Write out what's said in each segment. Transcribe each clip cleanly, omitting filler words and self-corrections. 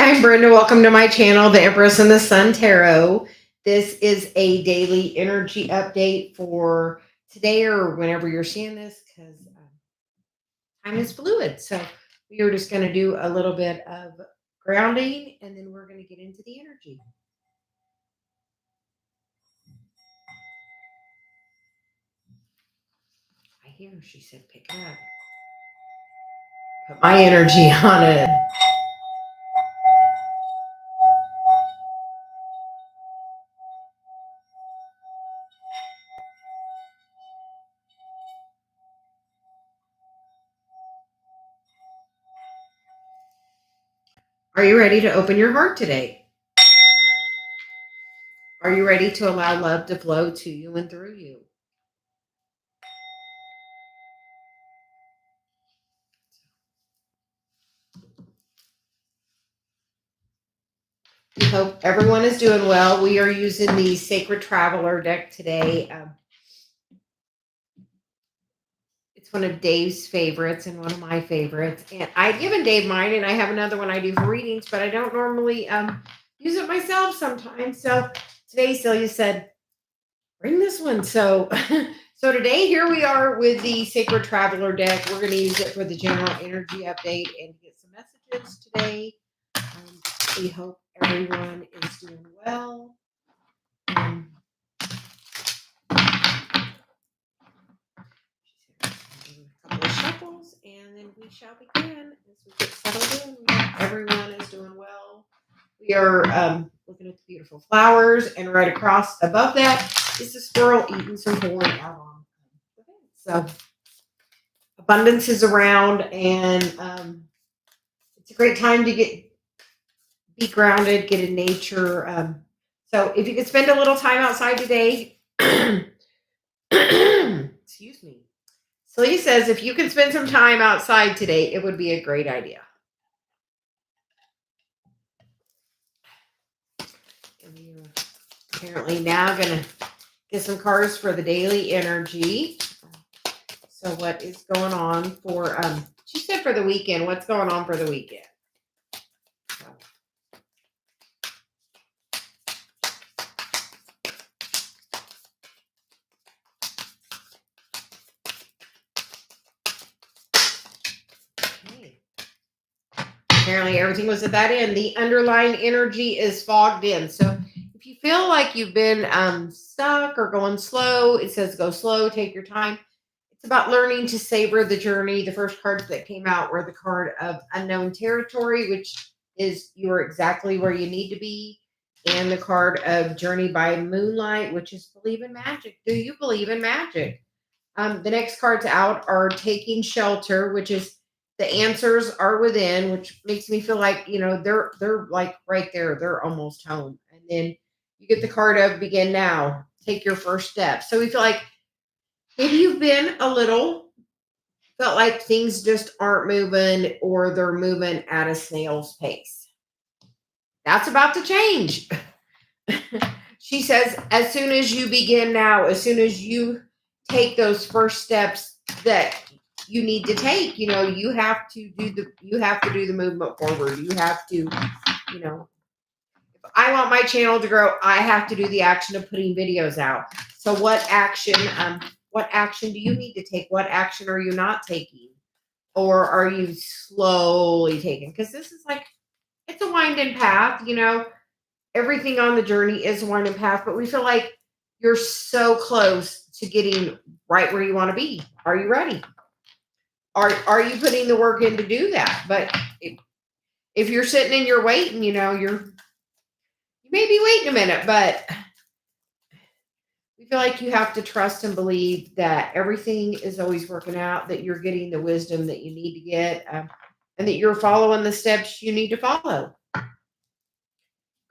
I'm Brenda. Welcome to my channel, the Empress and the Sun Tarot. This is a daily energy update for today or whenever you're seeing this because time is fluid. So we are just going to do a little bit of grounding and then we're going to get into the energy. I hear she said pick it up. Put my energy on it. Are you ready to open your heart today? Are you ready to allow love to flow to you and through you? We hope everyone is doing well. We are using the Sacred Traveler deck today. It's one of Dave's favorites and one of my favorites. And I've given Dave mine, and I have another one I do for readings, but I don't normally use it myself sometimes. So today, Celia said, bring this one. So, so today, here we are with the Sacred Traveler deck. We're going to use it for the general energy update and get some messages today. We hope everyone is doing well. A couple of shuffles, and then we shall begin as we get settled in. Everyone is doing well. We are looking at the beautiful flowers, and right across above that is the squirrel eating some corn out on. So abundance is around, and it's a great time to be grounded, get in nature. So if you could spend a little time outside today, excuse me. Celia says if you can spend some time outside today, it would be a great idea. And we are apparently now going to get some cards for the daily energy. So what is going on for, she said for the weekend, what's going on for the weekend? Apparently everything was at that end. The underlying energy is fogged in. So if you feel like you've been stuck or going slow, it says go slow, take your time. It's about learning to savor the journey. The first cards that came out were the card of unknown territory, which is you're exactly where you need to be. And the card of journey by moonlight, which is believe in magic. Do you believe in magic? The next cards out are taking shelter, which is the answers are within, which makes me feel like, they're like right there. They're almost home. And then you get the card of begin now. Take your first step. So we feel like maybe you've been felt like things just aren't moving or they're moving at a snail's pace. That's about to change. She says, as soon as you begin now, as soon as you take those first steps that you need to take, you have to do the movement forward. You have to, if I want my channel to grow, I have to do the action of putting videos out. So what action do you need to take? What action are you not taking? Or are you slowly taking? Because this is like, it's a winding path, everything on the journey is a winding path, but we feel like you're so close to getting right where you want to be. Are you ready? Are you putting the work in to do that? But if you're sitting and you're waiting, you may be waiting a minute, but we feel like you have to trust and believe that everything is always working out, that you're getting the wisdom that you need to get, and that you're following the steps you need to follow.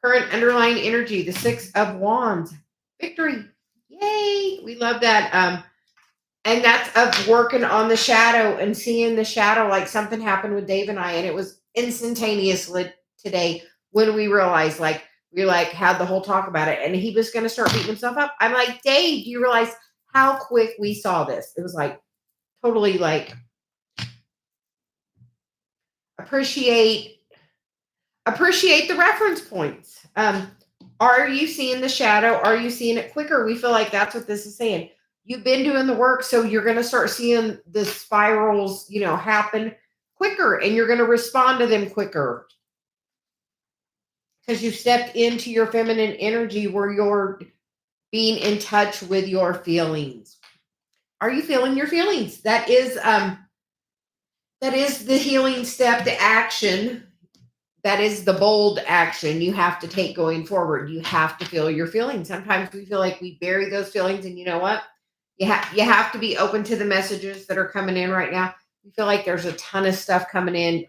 Current underlying energy, the Six of Wands. Victory. Yay. We love that. And that's of working on the shadow and seeing the shadow, like something happened with Dave and I, and it was instantaneously today when we realized, we had the whole talk about it, and he was going to start beating himself up. I'm like, Dave, do you realize how quick we saw this? It was like totally appreciate Appreciate the reference points. Are you seeing the shadow? Are you seeing it quicker? We feel like that's what this is saying. You've been doing the work, so you're going to start seeing the spirals, happen quicker, and you're going to respond to them quicker because you stepped into your feminine energy where you're being in touch with your feelings. Are you feeling your feelings? That is the healing step to action. That is the bold action you have to take going forward. You have to feel your feelings. Sometimes we feel like we bury those feelings, and you know what? You have to be open to the messages that are coming in right now. You feel like there's a ton of stuff coming in.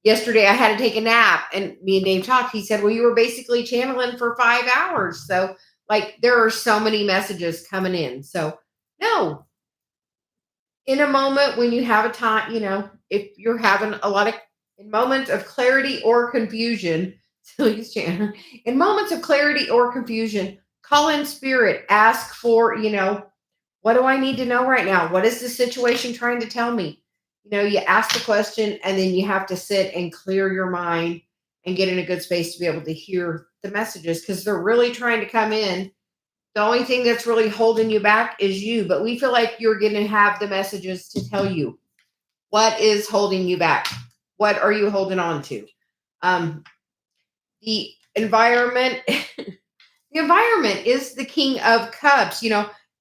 Yesterday I had to take a nap, and me and Dave talked. He said, "Well, you were basically channeling for 5 hours." So, like, there are so many messages coming in. So, no, in a moment when you have a time, if you're having a lot of in moments of clarity or confusion, Celia's channel, in moments of clarity or confusion, call in spirit, ask for, what do I need to know right now? What is the situation trying to tell me? You ask the question, and then you have to sit and clear your mind and get in a good space to be able to hear the messages because they're really trying to come in. The only thing that's really holding you back is you, but we feel like you're going to have the messages to tell you what is holding you back. What are you holding on to? The environment, the environment is the king of cups,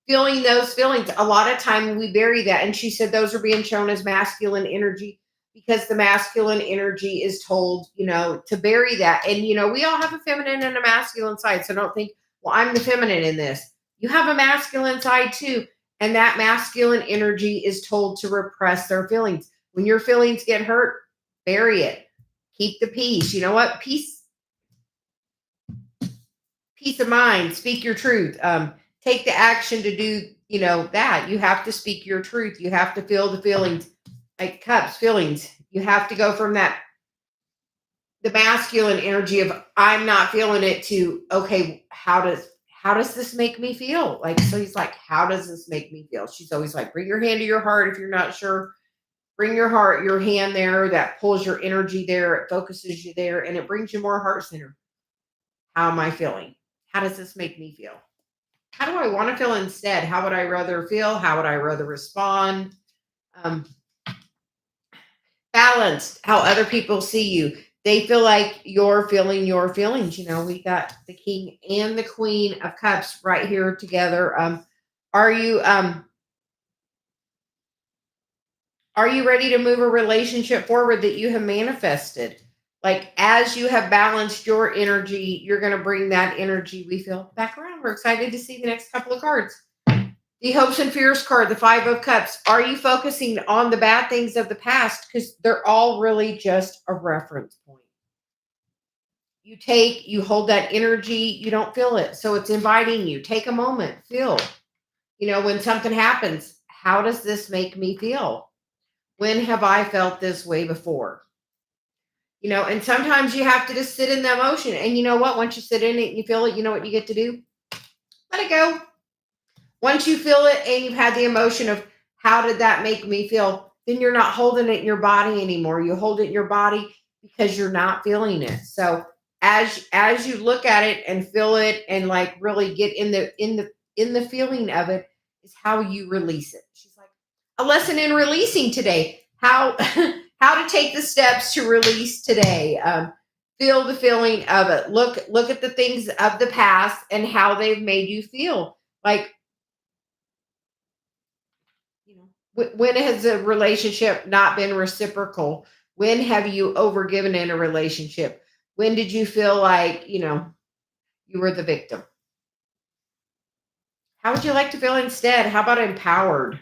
feeling those feelings. A lot of time we bury that. And she said those are being shown as masculine energy because the masculine energy is told, to bury that. And, we all have a feminine and a masculine side. So don't think, well, I'm the feminine in this. You have a masculine side too. And that masculine energy is told to repress their feelings. When your feelings get hurt, bury it. Keep the peace. You know what? Peace of mind. Speak your truth. Take the action to do, that. You have to speak your truth. You have to feel the feelings, like cups, feelings. You have to go from that, the masculine energy of I'm not feeling it to, okay, how does this make me feel? Like, so he's like, how does this make me feel? She's always like, bring your hand to your heart if you're not sure. Bring your hand there. That pulls your energy there. It focuses you there, and it brings you more heart center. How am I feeling? How does this make me feel? How do I want to feel instead? How would I rather feel? How would I rather respond? Um, Balanced, how other people see you. They feel like you're feeling your feelings. We got the king and the queen of cups right here together. Are you are you ready to move a relationship forward that you have manifested? Like, as you have balanced your energy, you're going to bring that energy, we feel, back around. We're excited to see the next couple of cards. The hopes and fears card, the 5 of cups. Are you focusing on the bad things of the past? Because they're all really just a reference point. You hold that energy, you don't feel it. So it's inviting you. Take a moment, feel. When something happens, how does this make me feel? When have I felt this way before? And sometimes you have to just sit in the emotion. And you know what? Once you sit in it and you feel it, you know what you get to do? Let it go. Once you feel it and you've had the emotion of how did that make me feel, then you're not holding it in your body anymore. You hold it in your body because you're not feeling it. So as you look at it and feel it and like really get in the feeling of it is how you release it. She's like, a lesson in releasing today. How how to take the steps to release today. Feel the feeling of it. Look at the things of the past and how they've made you feel. Like, when has a relationship not been reciprocal? When have you overgiven in a relationship? When did you feel like, you were the victim? How would you like to feel instead? How about empowered?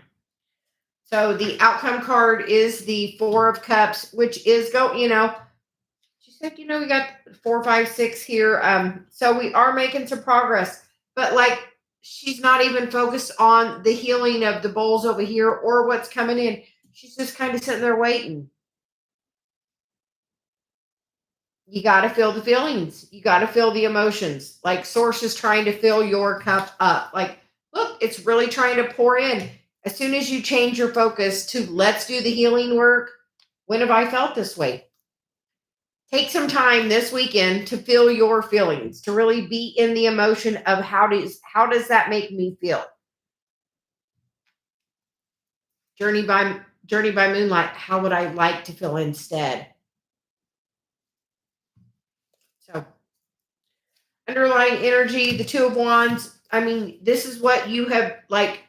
So the outcome card is the 4 of cups, which is she said, we got 4, 5, 6 here. So we are making some progress, but like, she's not even focused on the healing of the bowls over here or what's coming in. She's just kind of sitting there waiting. You got to feel the feelings. You got to feel the emotions. Like, source is trying to fill your cup up. Like, look, it's really trying to pour in. As soon as you change your focus to let's do the healing work, when have I felt this way? Take some time this weekend to feel your feelings, to really be in the emotion of how does that make me feel? Journey by moonlight, how would I like to feel instead? So underlying energy, the two of wands. I mean, this is what you have like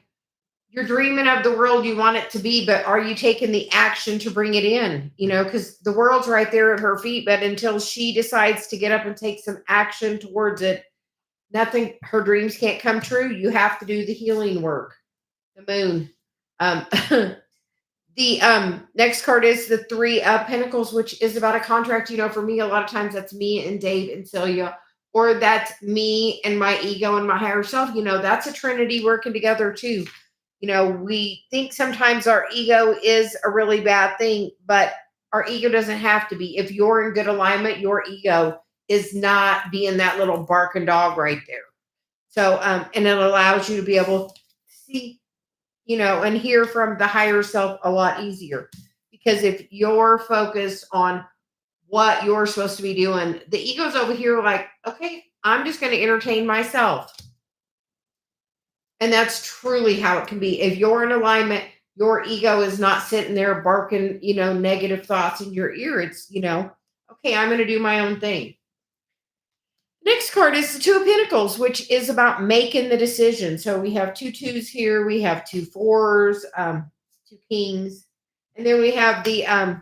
you're dreaming of the world you want it to be, but are you taking the action to bring it in? Because the world's right there at her feet, but until she decides to get up and take some action towards it, nothing, her dreams can't come true. You have to do the healing work. The moon. Um, the next card is the three of pentacles, which is about a contract. For me, a lot of times that's me and Dave and Celia, or that's me and my ego and my higher self. That's a trinity working together too. We think sometimes our ego is a really bad thing, but our ego doesn't have to be. If you're in good alignment, your ego is not being that little barking dog right there. So, and it allows you to be able to see, and hear from the higher self a lot easier. Because if you're focused on what you're supposed to be doing, the ego's over here like, okay, I'm just going to entertain myself. And that's truly how it can be. If you're in alignment, your ego is not sitting there barking, negative thoughts in your ear. It's, okay, I'm going to do my own thing. Next card is the Two of Pentacles, which is about making the decision. So we have two twos here. We have two fours, two kings. And then we have the, and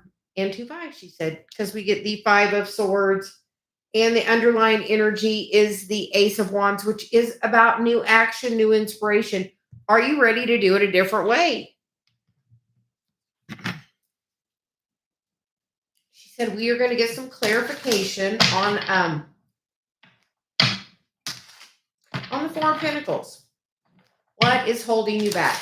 two fives, she said, because we get the Five of Swords. And the underlying energy is the Ace of Wands, which is about new action, new inspiration. Are you ready to do it a different way? She said we are going to get some clarification on the Four of Pentacles. What is holding you back?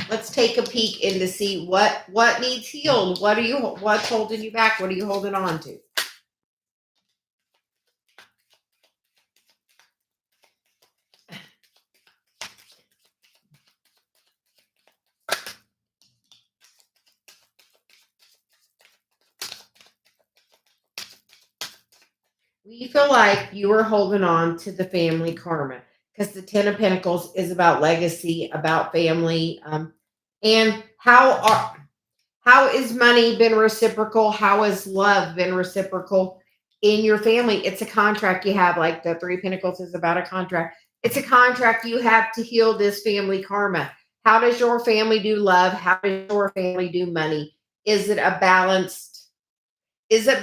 Let's take a peek in to see what needs healed. What's holding you back? What are you holding on to? We feel like you are holding on to the family karma because the Ten of Pentacles is about legacy, about family, and how is money been reciprocal? How has love been reciprocal in your family? It's a contract you have, like the Three of Pentacles is about a contract. It's a contract you have to heal this family karma. How does your family do love? How does your family do money? Is it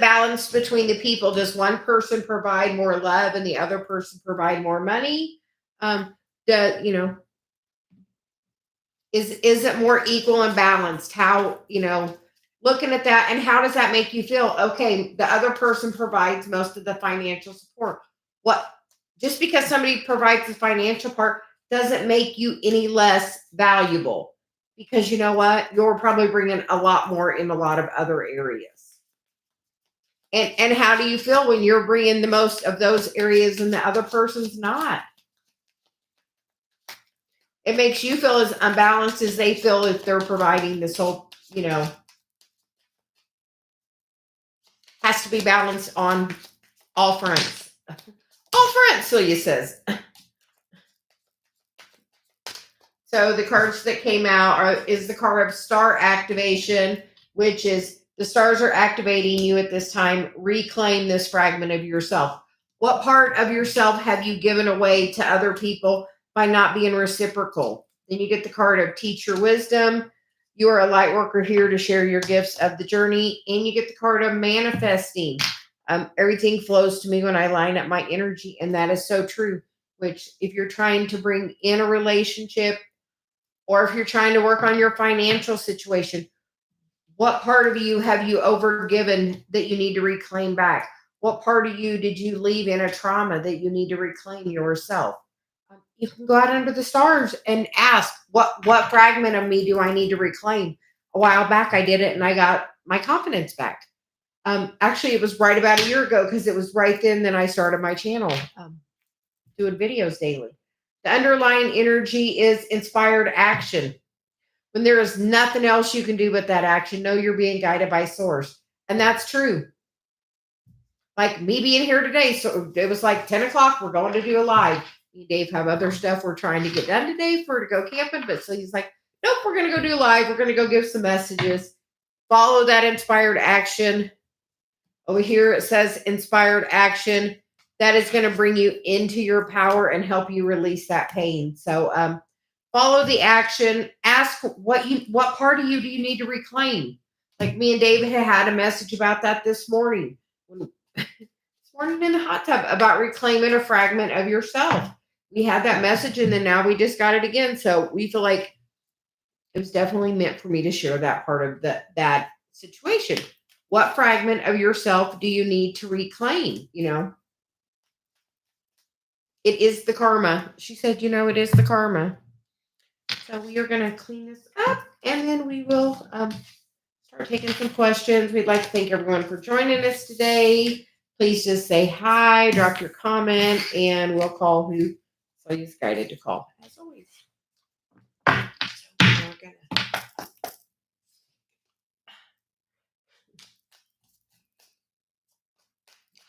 balanced between the people? Does one person provide more love and the other person provide more money? The is it more equal and balanced? How, looking at that, and how does that make you feel? Okay, the other person provides most of the financial support. What Just because somebody provides the financial part doesn't make you any less valuable, because you know what? You're probably bringing a lot more in a lot of other areas. And how do you feel when you're bringing the most of those areas and the other person's not? It makes you feel as unbalanced as they feel if they're providing this whole, has to be balanced on all fronts. All fronts, Celia says. So the cards that came out is the card of star activation, which is the stars are activating you at this time. Reclaim this fragment of yourself. What part of yourself have you given away to other people by not being reciprocal? Then you get the card of teach your wisdom. You are a light worker here to share your gifts of the journey. And you get the card of manifesting. Everything flows to me when I line up my energy. And that is so true. Which, if you're trying to bring in a relationship, or if you're trying to work on your financial situation, what part of you have you overgiven that you need to reclaim back? What part of you did you leave in a trauma that you need to reclaim yourself? You can go out under the stars and ask, what fragment of me do I need to reclaim? A while back, I did it and I got my confidence back. Actually, it was right about a year ago, because it was right then that I started my channel, doing videos daily. The underlying energy is inspired action. When there is nothing else you can do but that action, know you're being guided by source. And that's true. like me being here today. So it was like 10 o'clock. We're going to do a live. Me and Dave have other stuff we're trying to get done today to go camping. But so he's like, nope, we're going to go do live. We're going to go give some messages. Follow that inspired action. Over here it says inspired action. That is going to bring you into your power and help you release that pain. So follow the action. Ask what part of you do you need to reclaim? Like me and David had a message about that this morning. This morning in the hot tub about reclaiming a fragment of yourself. We had that message and then now we just got it again. So we feel like it was definitely meant for me to share that part of that situation. What fragment of yourself do you need to reclaim? It is the karma. She said, it is the karma. So we are going to clean this up and then we will start taking some questions. We'd like to thank everyone for joining us today. Please just say hi, drop your comment, and we'll call who Celia's guided to call, as always. So we are going to.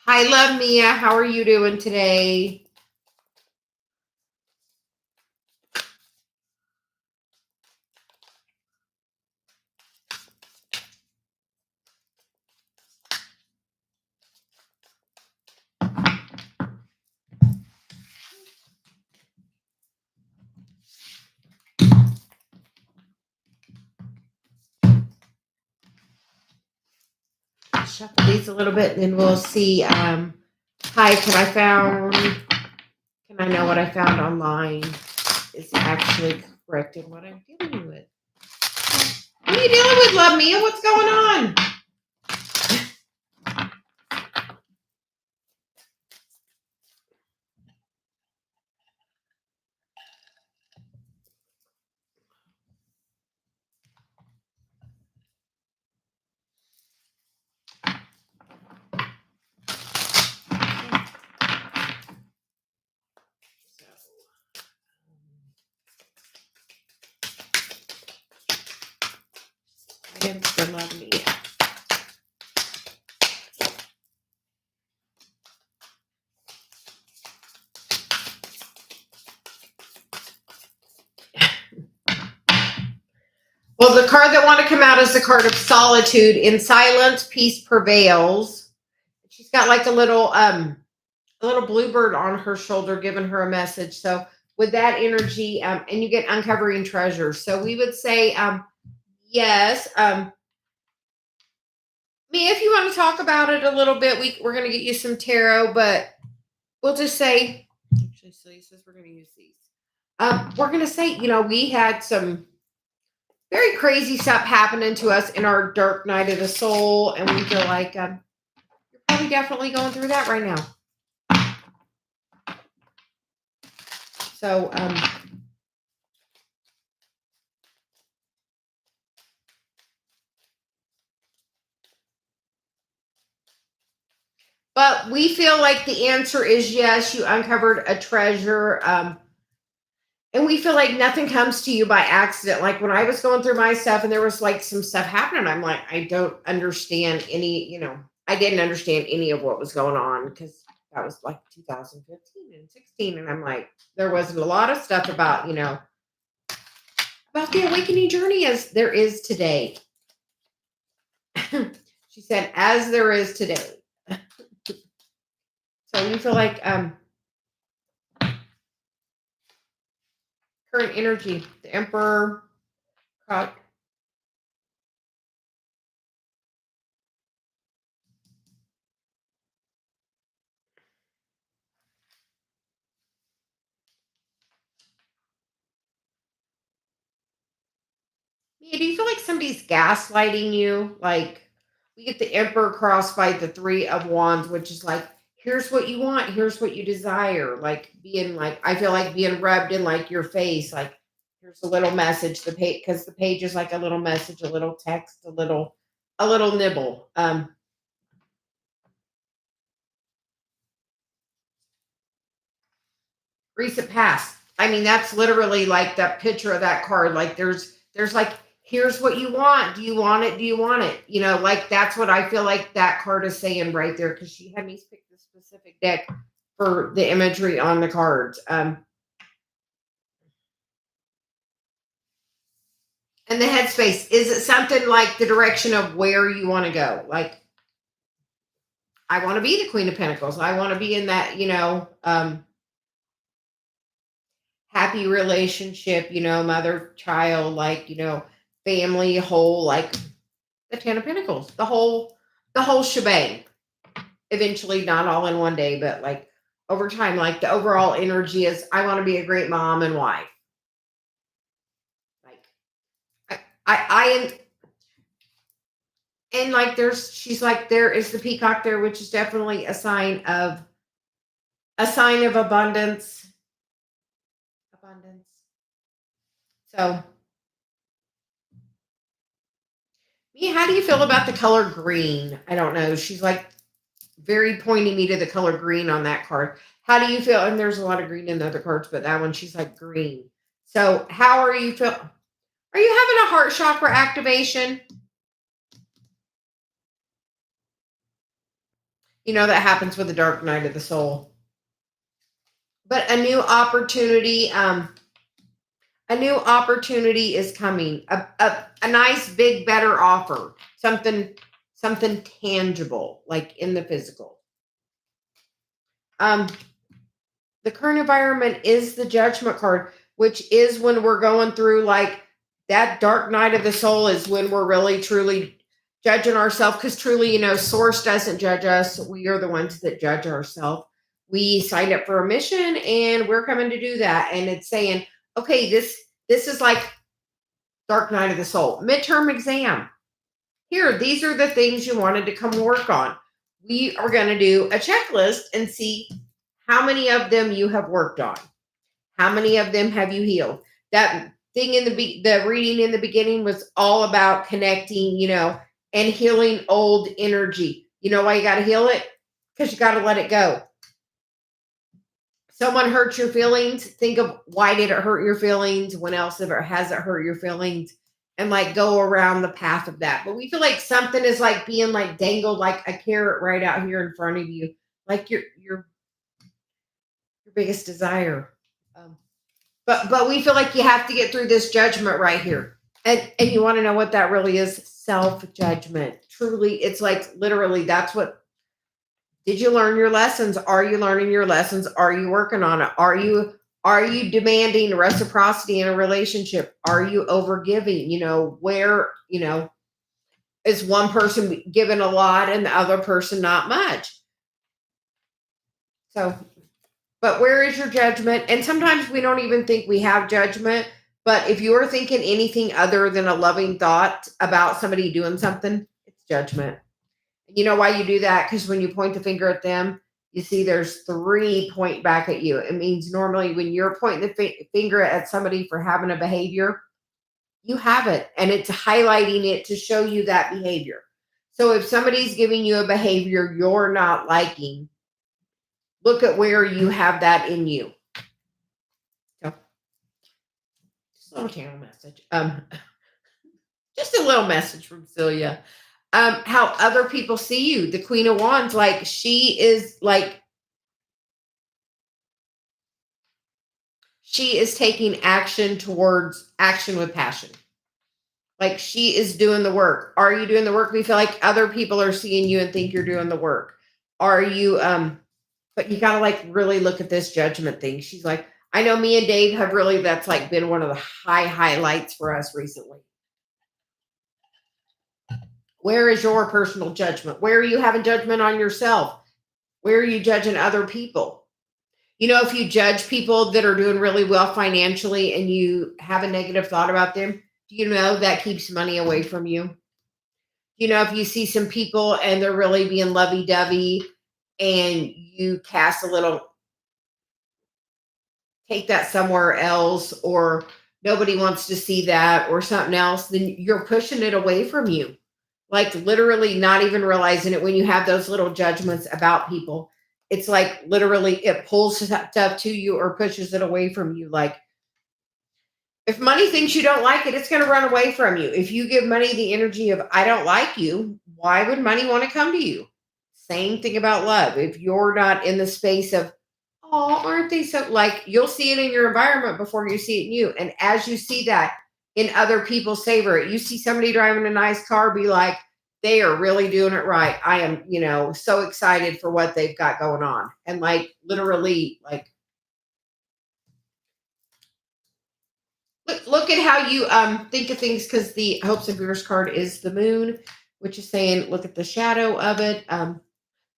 Hi, love Mia. How are you doing today? Shuffle these a little bit and then we'll see. Hi, can I know what I found online is actually correct in what I'm dealing with? What are you dealing with, love Mia? What's going on? For love Mia. Well, the card that want to come out is the card of solitude. In silence, peace prevails. She's got like a little bluebird on her shoulder giving her a message. So with that energy, and you get uncovering treasures. So we would say, yes. Mia, if you want to talk about it a little bit, we're going to get you some tarot, but we'll just say, actually, Celia says we're going to use these. We're going to say, we had some very crazy stuff happening to us in our dark night of the soul, and we feel like you're probably definitely going through that right now. So, but we feel like the answer is yes, you uncovered a treasure. And we feel like nothing comes to you by accident. Like when I was going through my stuff and there was like some stuff happening, I'm like, I don't understand I didn't understand any of what was going on because that was like 2015 and 16. And I'm like, there wasn't a lot of stuff about, about the awakening journey as there is today. She said, as there is today. So we feel like current energy, the Emperor, yeah, do you feel like somebody's gaslighting you? Like we get the Emperor crossed by the Three of Wands, which is like, here's what you want, here's what you desire. Like being like, I feel like being rubbed in like your face, like here's a little message. The page, because the page is like a little message, a little text, a little nibble. Recent past. I mean, that's literally like that picture of that card. Like there's like Here's what you want. Do you want it? Do you want it? Like that's what I feel like that card is saying right there, because she had me pick the specific deck for the imagery on the cards. And the headspace, is it something like the direction of where you want to go? Like, I want to be the Queen of Pentacles. I want to be in that, happy relationship, mother, child, like, family, whole, like the Ten of Pentacles, the whole shebang. Eventually, not all in one day, but like over time, like the overall energy is, I want to be a great mom and wife. Like, I and like she's like, there is the peacock there, which is definitely a sign of abundance. So, Mia, how do you feel about the color green? I don't know. She's like very pointing me to the color green on that card. How do you feel? And there's a lot of green in the other cards, but that one, she's like green. So how are you feel? Are you having a heart chakra activation? That happens with the dark night of the soul. But a new opportunity is coming. A nice, big, better offer. Something tangible, like in the physical. The current environment is the Judgment card, which is when we're going through like that dark night of the soul, is when we're really truly judging ourselves, because truly, source doesn't judge us. We are the ones that judge ourselves. We signed up for a mission and we're coming to do that. And it's saying, okay, this is like dark night of the soul, midterm exam. Here, these are the things you wanted to come work on. We are going to do a checklist and see how many of them you have worked on. How many of them have you healed? That thing in the reading in the beginning was all about connecting, and healing old energy. You know why you got to heal it? Because you got to let it go. Someone hurt your feelings. Think of, why did it hurt your feelings? When else has it hurt your feelings? And like go around the path of that. But we feel like something is like being like dangled like a carrot right out here in front of you, like your biggest desire. But we feel like you have to get through this judgment right here. And you want to know what that really is? Self-judgment. Truly, it's like literally, that's what. Did you learn your lessons? Are you learning your lessons? Are you working on it? Are you demanding reciprocity in a relationship? Are you overgiving? Where, is one person giving a lot and the other person not much? So, but where is your judgment? And sometimes we don't even think we have judgment. But if you're thinking anything other than a loving thought about somebody doing something, it's judgment. You know why you do that? Because when you point the finger at them, you see there's 3 point back at you. It means normally when you're pointing the finger at somebody for having a behavior, you have it. And it's highlighting it to show you that behavior. So if somebody's giving you a behavior you're not liking, look at where you have that in you. So, just a little channel message. Just a little message from Celia. How other people see you. The Queen of Wands, like she is taking action towards action with passion. Like she is doing the work. Are you doing the work? We feel like other people are seeing you and think you're doing the work. Are you, but you got to like really look at this judgment thing. She's like, I know me and Dave have really, that's like been one of the highlights for us recently. Where is your personal judgment? Where are you having judgment on yourself? Where are you judging other people? If you judge people that are doing really well financially and you have a negative thought about them, do you know that keeps money away from you? If you see some people and they're really being lovey-dovey and you cast a little, take that somewhere else, or nobody wants to see that or something else, then you're pushing it away from you. Like literally not even realizing it when you have those little judgments about people. It's like literally it pulls stuff to you or pushes it away from you. Like If money thinks you don't like it, it's going to run away from you. If you give money the energy of, I don't like you, why would money want to come to you? Same thing about love. If you're not in the space of, oh, aren't they so, like, you'll see it in your environment before you see it in you. And as you see that in other people, savor it. You see somebody driving a nice car, be like, they are really doing it right. I am, so excited for what they've got going on. And like, literally, like, look at how you think of things, because the hopes and fears card is the moon, which is saying look at the shadow of it.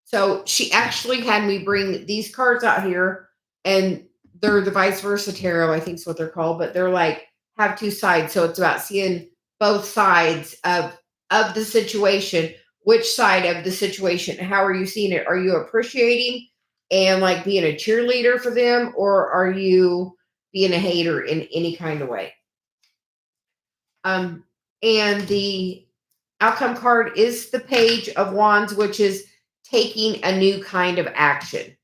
So she actually had me bring these cards out here, and they're the vice versa tarot, I think is what they're called, but they're like have two sides. So it's about seeing both sides of the situation. Which side of the situation? How are you seeing it? Are you appreciating and like being a cheerleader for them, or are you being a hater in any kind of way? Um, and the outcome card is the Page of Wands, which is taking a new kind of action.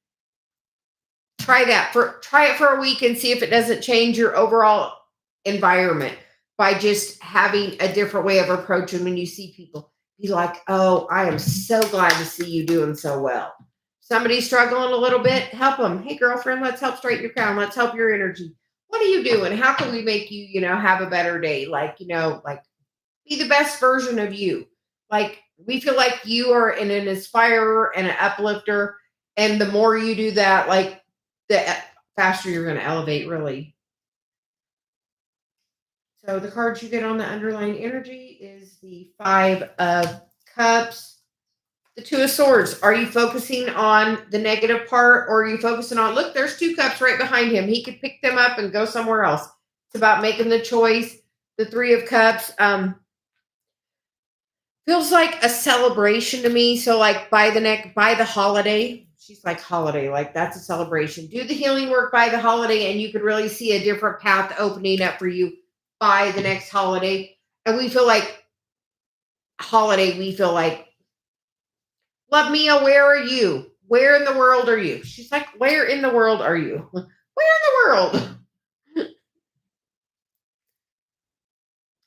Try it for a week and see if it doesn't change your overall environment by just having a different way of approaching. When you see people, be like, oh, I am so glad to see you doing so well. Somebody's struggling a little bit, help them. Hey, girlfriend, let's help straighten your crown. Let's help your energy. What are you doing? How can we make you, have a better day? Like, like be the best version of you. Like, we feel like you are an inspirer and an uplifter. And the more you do that, like, the faster you're going to elevate, really. So the cards you get on the underlying energy is the Five of Cups, the Two of Swords. Are you focusing on the negative part, or are you focusing on, look, there's two cups right behind him. He could pick them up and go somewhere else. It's about making the choice. The Three of Cups feels like a celebration to me. So like by the holiday, she's like, holiday, like that's a celebration. Do the healing work by the holiday, and you could really see a different path opening up for you by the next holiday. And we feel like love Mia, where are you? Where in the world are you? She's like, where in the world are you? Where in the world?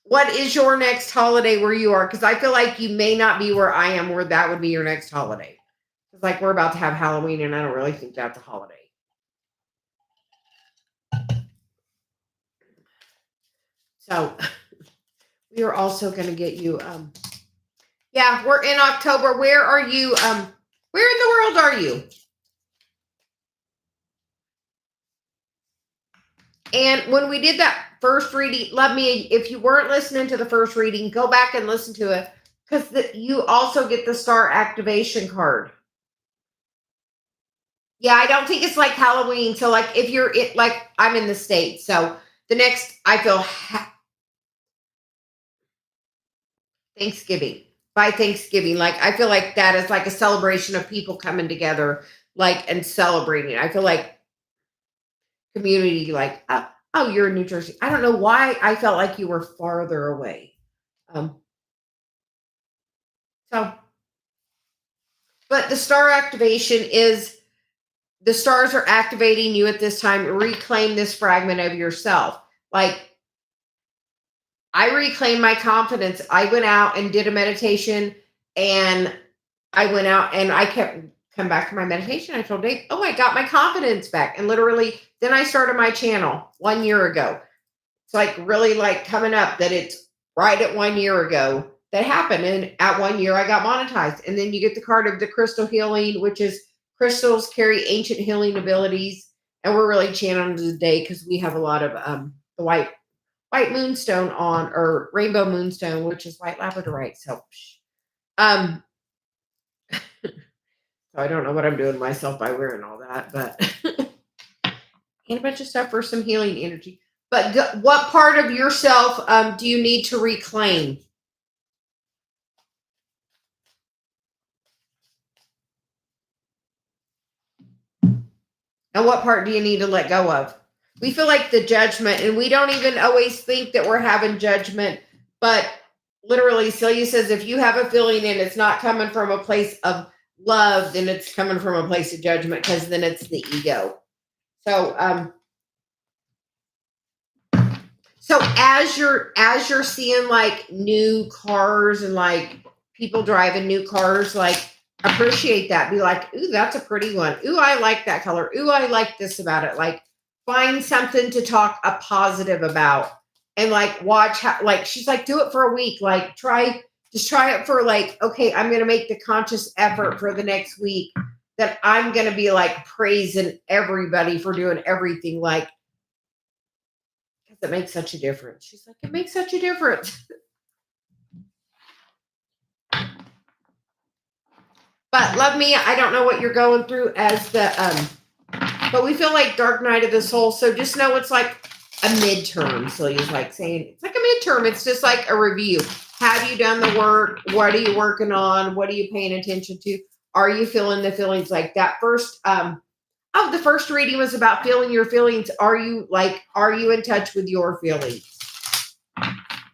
What is your next holiday where you are? Because I feel like you may not be where I am, where that would be your next holiday. It's like we're about to have Halloween, and I don't really think that's a holiday. So we are also going to get you. Yeah, we're in October. Where are you? Where in the world are you? And when we did that first reading, let me, if you weren't listening to the first reading, go back and listen to it, because you also get the star activation card. Yeah, I don't think it's like Halloween. So like if you're like I'm in the States, so the next I feel Thanksgiving. By Thanksgiving, like I feel like that is like a celebration of people coming together, like, and celebrating. I feel like community, like, oh, you're in New Jersey. I don't know why I felt like you were farther away. Um, so, but the star activation is the stars are activating you at this time. Reclaim this fragment of yourself. Like, I reclaimed my confidence. I went out and did a meditation, and I went out and I kept come back to my meditation. I told Dave, oh, I got my confidence back. And literally, then I started my channel 1 year ago. It's like really like coming up that it's right at 1 year ago that happened. And at 1 year, I got monetized. And then you get the card of the crystal healing, which is crystals carry ancient healing abilities. And we're really channeling today because we have a lot of the white moonstone on, or rainbow moonstone, which is white labradorite. So, so I don't know what I'm doing to myself by wearing all that, but and a bunch of stuff for some healing energy. But what part of yourself do you need to reclaim? And what part do you need to let go of? We feel like the judgment, and we don't even always think that we're having judgment, but literally, Celia says, if you have a feeling and it's not coming from a place of love, then it's coming from a place of judgment, because then it's the ego. So So as you're seeing like new cars and like people driving new cars, like appreciate that. Be like, ooh, that's a pretty one. Ooh, I like that color. Ooh, I like this about it. Like find something to talk a positive about. And like watch how like she's like, do it for a week. Like just try it for like, okay, I'm gonna make the conscious effort for the next week that I'm gonna be like praising everybody for doing everything. Like it makes such a difference. She's like, it makes such a difference. But love me, I don't know what you're going through as the but we feel like dark night of the soul. So just know it's like a midterm. Celia's like saying it's like a midterm. It's just like a review. Have you done the work? What are you working on? What are you paying attention to? Are you feeling the feelings? Like that first the first reading was about feeling your feelings. Are you in touch with your feelings?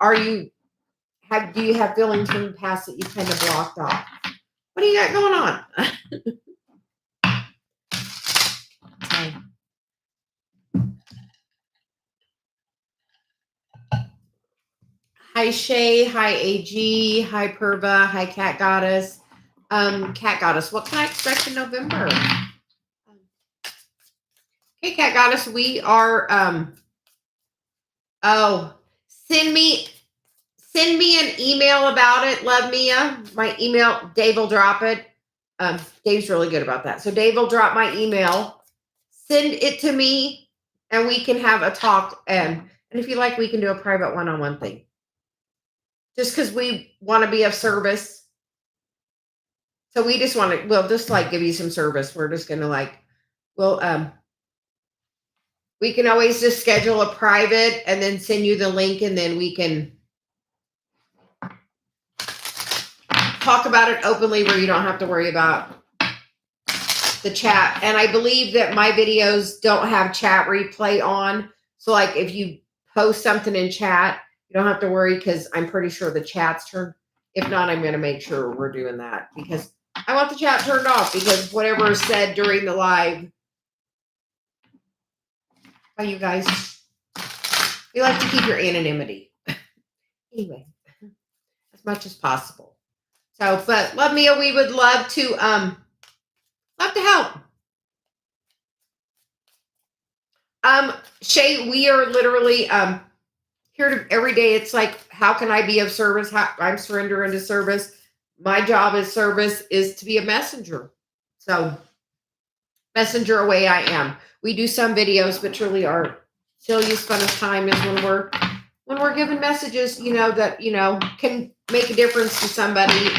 Do you have feelings from the past that you kind of blocked off? What do you got going on? Okay. Hi Shay, hi AG, hi Purva, hi Cat Goddess. Cat Goddess, what can I expect in November? Okay, Cat Goddess, we are send me an email about it, love Mia. My email, Dave will drop it. Dave's really good about that. So Dave will drop my email. Send it to me and we can have a talk. And if you like, we can do a private one-on-one thing. Just because we want to be of service. So we just want to, we'll just like give you some service. We're just going to like, we can always just schedule a private and then send you the link and then we can talk about it openly where you don't have to worry about the chat. And I believe that my videos don't have chat replay on. So like if you post something in chat, you don't have to worry because I'm pretty sure the chat's turned. If not, I'm going to make sure we're doing that because I want the chat turned off because whatever is said during the live. Oh, you guys, we like to keep your anonymity. Anyway, as much as possible. So, but love Mia, we would love to help. Shay, we are literally here every day. It's like, how can I be of service? I'm surrendering to service. My job as service is to be a messenger. So, messenger away I am. We do some videos, but truly our Celia's funnest time is when we're giving messages, that, can make a difference to somebody.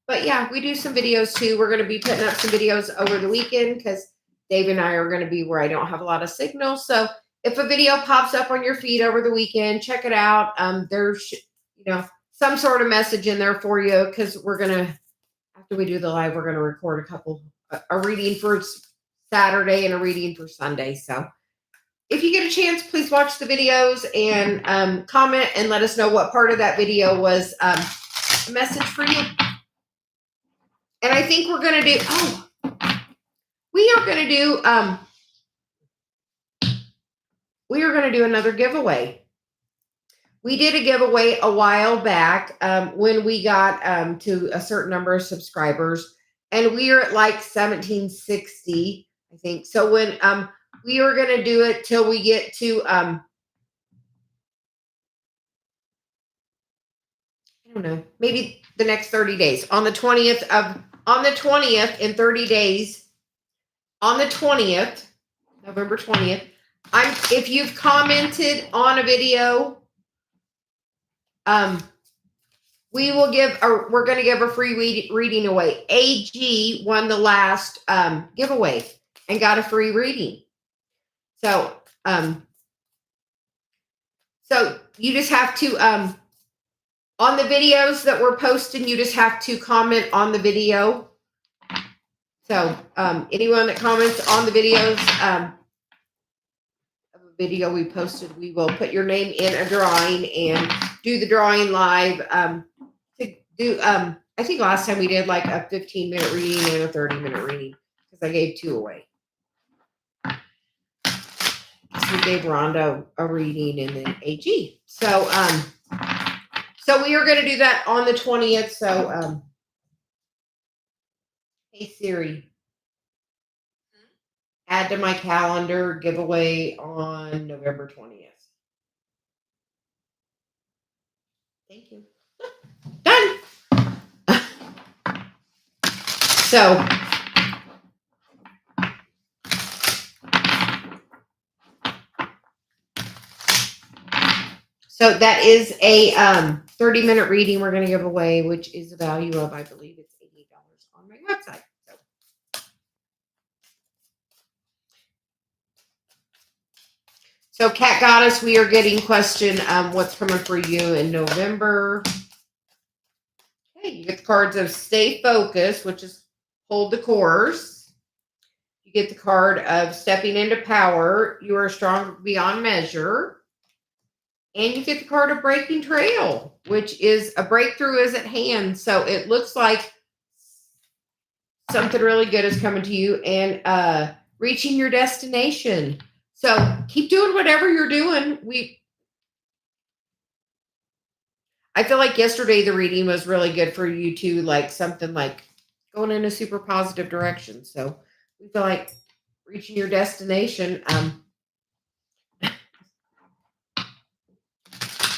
But yeah, we do some videos too. We're going to be putting up some videos over the weekend because Dave and I are going to be where I don't have a lot of signal. So if a video pops up on your feed over the weekend, check it out. There's, some sort of message in there for you because we're going to, after we do the live, we're going to record a reading for Saturday and a reading for Sunday. So if you get a chance, please watch the videos and comment and let us know what part of that video was a message for you. And I think we're going to do, we are going to do another giveaway. We did a giveaway a while back when we got to a certain number of subscribers, and we are at like 1760, I think. So when we are going to do it till we get to I don't know, maybe the next 30 days. On the 20th in 30 days, on the 20th, November 20th, if you've commented on a video, we're going to give a free reading away. AG won the last giveaway and got a free reading. So, so you just have to, on the videos that we're posting, you just have to comment on the video. So, anyone that comments on the videos, of a video we posted, we will put your name in a drawing and do the drawing live. I think last time we did like a 15-minute reading and a 30-minute reading because I gave 2 away. we gave Rhonda a reading and then AG. So we are going to do that on the 20th. So, hey Siri, add to my calendar giveaway on November 20th. Thank you. Done. So that is a 30-minute reading we're going to give away, which is a value of, I believe it's $88 on my website. So Cat Goddess, we are getting question, what's coming for you in November? Okay, you get the cards of Stay Focused, which is hold the course. You get the card of Stepping into Power. You are strong beyond measure. And you get the card of Breaking Trail, which is a breakthrough is at hand. So it looks like something really good is coming to you and reaching your destination. So keep doing whatever you're doing. I feel like yesterday the reading was really good for you too, like something like going in a super positive direction. So we feel like reaching your destination.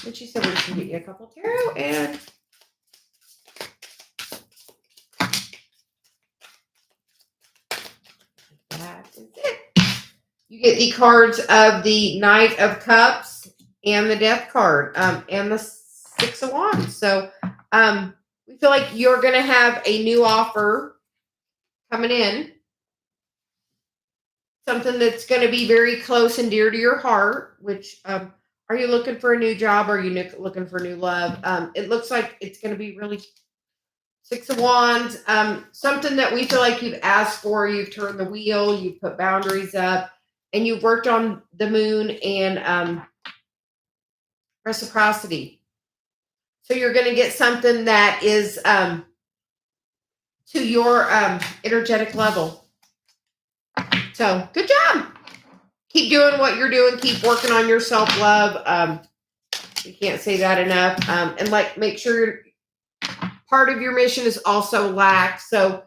And she said we can get you a couple tarot and that is it. You get the cards of the Knight of Cups and the Death card and the Six of Wands. So we feel like you're going to have a new offer coming in. Something that's going to be very close and dear to your heart, which are you looking for a new job? Or are you looking for new love? It looks like it's going to be really Six of Wands, something that we feel like you've asked for. You've turned the wheel, you've put boundaries up, and you've worked on the moon and reciprocity. So you're going to get something that is to your energetic level. So good job. Keep doing what you're doing. Keep working on your self-love. We can't say that enough. And like, make sure part of your mission is also lack. So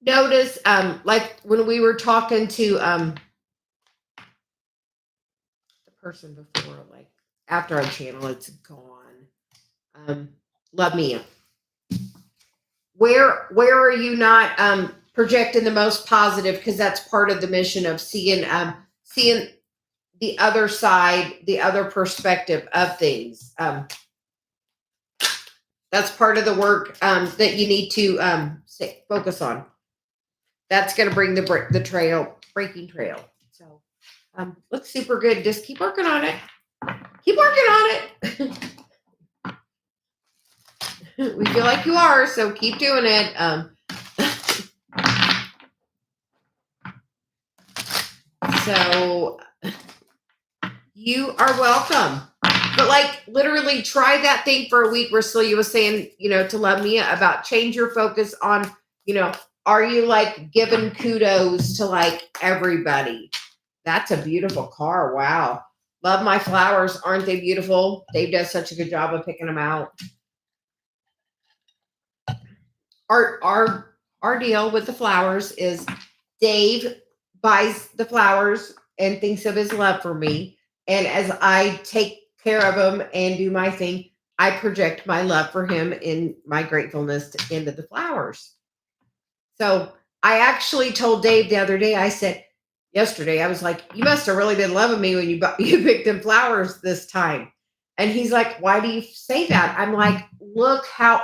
notice, like when we were talking to the person before, like after I channel, it's gone. Love Mia. Where are you not projecting the most positive? Because that's part of the mission of seeing the other side, the other perspective of things. That's part of the work that you need to focus on. That's going to bring the breaking trail. So looks super good. Just keep working on it. Keep working on it. We feel like you are, so keep doing it. So you are welcome. But like literally try that thing for a week where Celia was saying, to Love Mia about change your focus on, are you like giving kudos to like everybody? That's a beautiful car. Wow. Love my flowers. Aren't they beautiful? Dave does such a good job of picking them out. Our deal with the flowers is Dave buys the flowers and thinks of his love for me. And as I take care of him and do my thing, I project my love for him in my gratefulness into the flowers. So I actually told Dave the other day, I said, yesterday, I was like, you must have really been loving me when you picked him flowers this time. And he's like, why do you say that? I'm like, look how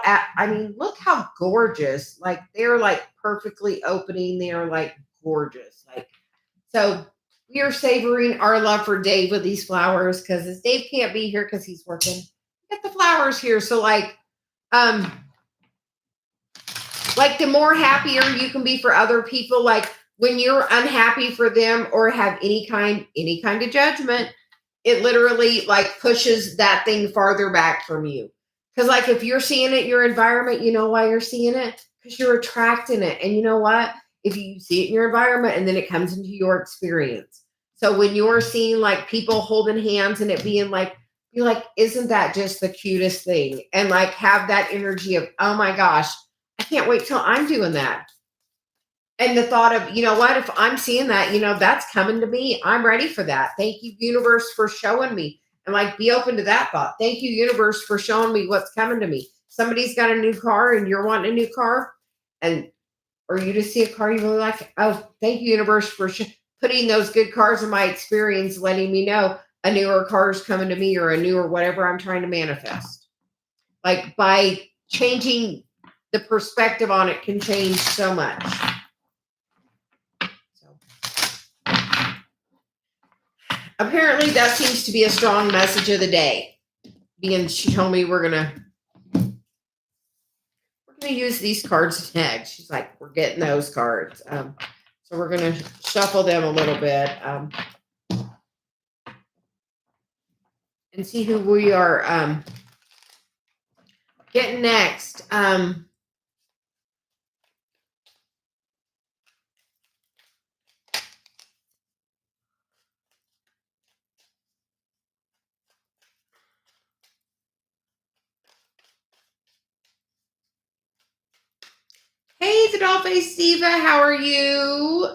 gorgeous. Like they're like perfectly opening. They're like gorgeous. Like, so we are savoring our love for Dave with these flowers because as Dave can't be here because he's working, get the flowers here. So like the more happier you can be for other people, like when you're unhappy for them or have any kind of judgment, it literally like pushes that thing farther back from you. Because like if you're seeing it in your environment, you know why you're seeing it? Because you're attracting it. And you know what? if you see it in your environment and then it comes into your experience. So when you're seeing like people holding hands and it being like, you're like, isn't that just the cutest thing? And like have that energy of, oh my gosh, I can't wait till I'm doing that. And the thought of, you know what, if I'm seeing that, that's coming to me. I'm ready for that. Thank you, universe, for showing me. And like be open to that thought. Thank you, universe, for showing me what's coming to me. Somebody's got a new car and you're wanting a new car, and or you just see a car you really like. Oh, thank you, universe, for putting those good cars in my experience, letting me know a newer car is coming to me or a newer whatever I'm trying to manifest. Like by changing the perspective on it can change so much. Apparently that seems to be a strong message of the day. Being she told me we're gonna use these cards next. She's like, we're getting those cards. So we're gonna shuffle them a little bit and see who we are getting next. Hey, the Dollface Diva, how are you?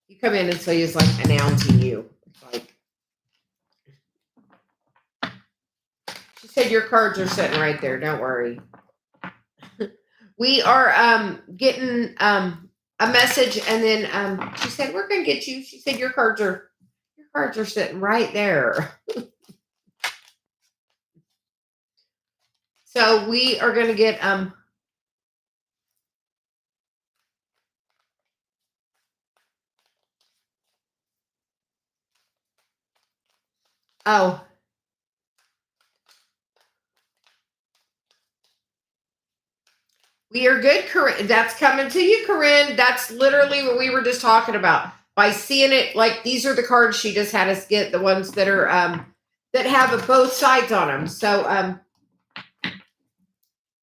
You come in and Celia's like announcing you. It's like she said, your cards are sitting right there. Don't worry. We are getting a message, and then she said, we're gonna get you. She said, your cards are sitting right there. So we are gonna get oh. We are good, Corinne. That's coming to you, Corinne. That's literally what we were just talking about. By seeing it, like these are the cards she just had us get, the ones that are that have both sides on them. So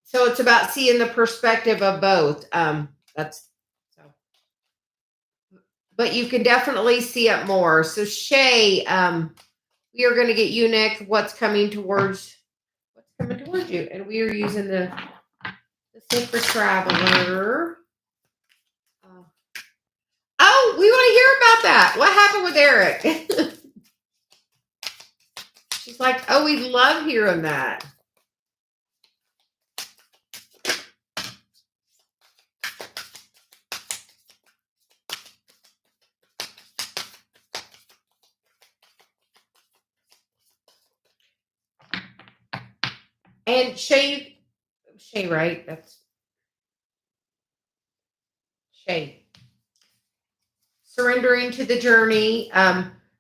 so it's about seeing the perspective of both. That's so. But you can definitely see it more. So Shay, we are going to get you, Nick. What's coming towards you? And we are using the Sacred Traveler. Oh, we want to hear about that. What happened with Eric? She's like, oh, we love hearing that. And Shay, right? That's Shay. Surrendering to the journey,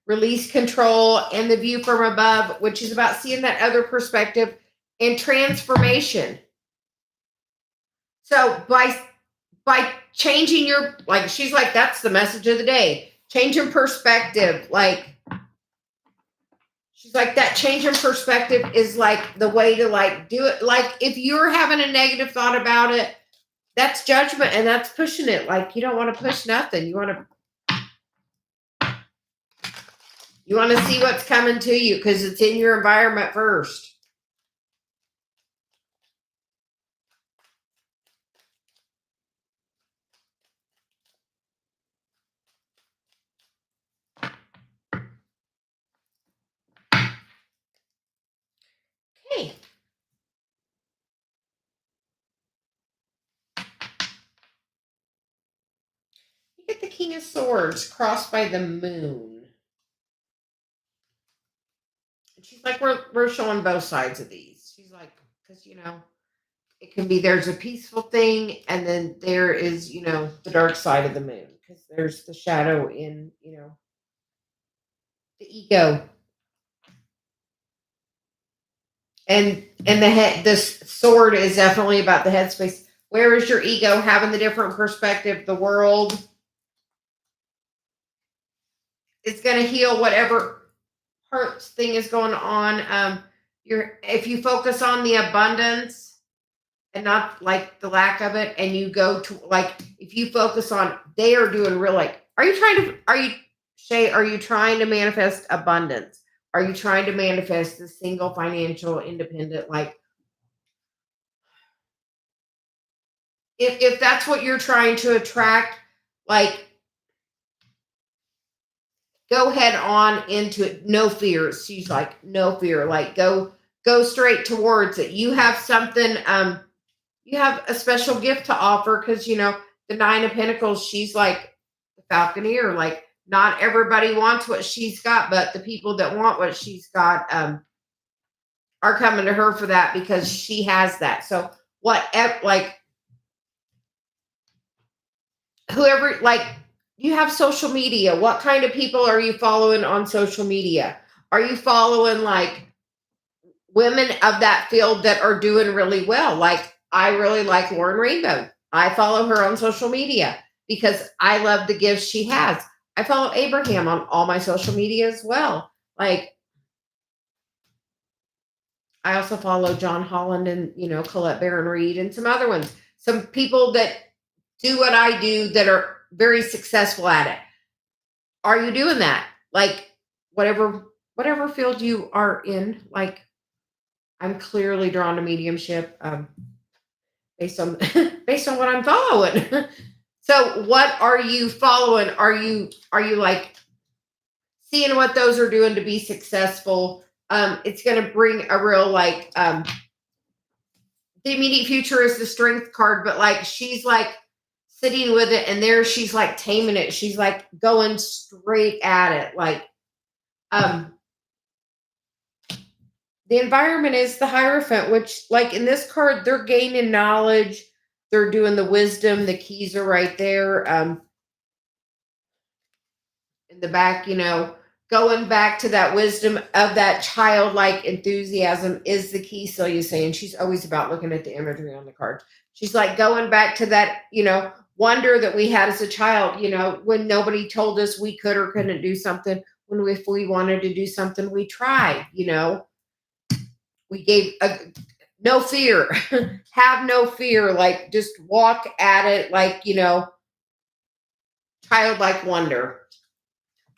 release control, and the view from above, which is about seeing that other perspective and transformation. So by changing your, like, she's like, that's the message of the day. Change in perspective. Like, she's like, that change in perspective is like the way to like do it. Like if you're having a negative thought about it, that's judgment and that's pushing it. Like you don't want to push nothing. You want to see what's coming to you because it's in your environment first. Okay. You get the King of Swords crossed by the moon. And she's like, we're showing both sides of these. She's like, because it can be there's a peaceful thing, and then there is, the dark side of the moon. Because there's the shadow in, the ego. And this sword is definitely about the headspace. Where is your ego? Having the different perspective, the world is going to heal whatever hurts thing is going on. If you focus on the abundance, and not like the lack of it, and you go to like if you focus on they are doing real like are you trying to manifest abundance? Are you trying to manifest the single financial independent like if that's what you're trying to attract, like go head on into it. No fear. She's like, no fear. Like go straight towards it. You have something, you have a special gift to offer because the Nine of Pentacles, she's like the Falconeer. Like not everybody wants what she's got, but the people that want what she's got are coming to her for that because she has that. So what like whoever like you have social media, what kind of people are you following on social media? Are you following like women of that field that are doing really well? Like I really like Lauren Rainbow. I follow her on social media because I love the gifts she has. I follow Abraham on all my social media as well. Like I also follow John Holland and Colette Baron Reed and some other ones. Some people that do what I do that are very successful at it. Are you doing that? Like whatever field you are in, like I'm clearly drawn to mediumship based on based on what I'm following. So what are you following? Are you like seeing what those are doing to be successful? It's going to bring a real like the immediate future is the strength card, but like she's like sitting with it and there she's like taming it. She's like going straight at it. Like the environment is the Hierophant, which like in this card, they're gaining knowledge. They're doing the wisdom. The keys are right there. In the back, going back to that wisdom of that childlike enthusiasm is the key. Celia's saying she's always about looking at the imagery on the card. She's like going back to that, wonder that we had as a child, when nobody told us we could or couldn't do something. When if we wanted to do something, we tried, we gave no fear, have no fear, like just walk at it like, childlike wonder.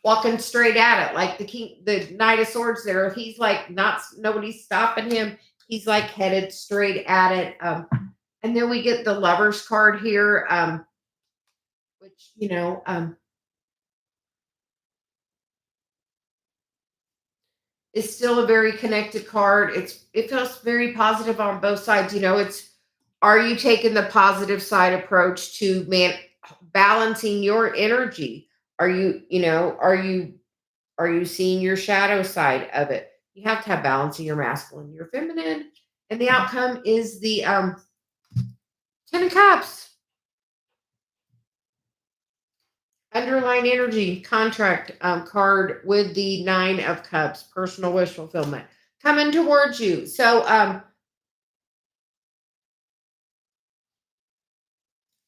Walking straight at it, like the Knight of Swords. There, he's like nobody's stopping him. He's like headed straight at it. And then we get the Lovers card here, which is still a very connected card. It feels very positive on both sides. Are you taking the positive side approach to balancing your energy? Are you seeing your shadow side of it? You have to have balance in your masculine, your feminine. And the outcome is the Ten of Cups. Underlying energy contract card with the Nine of Cups, personal wish fulfillment coming towards you. So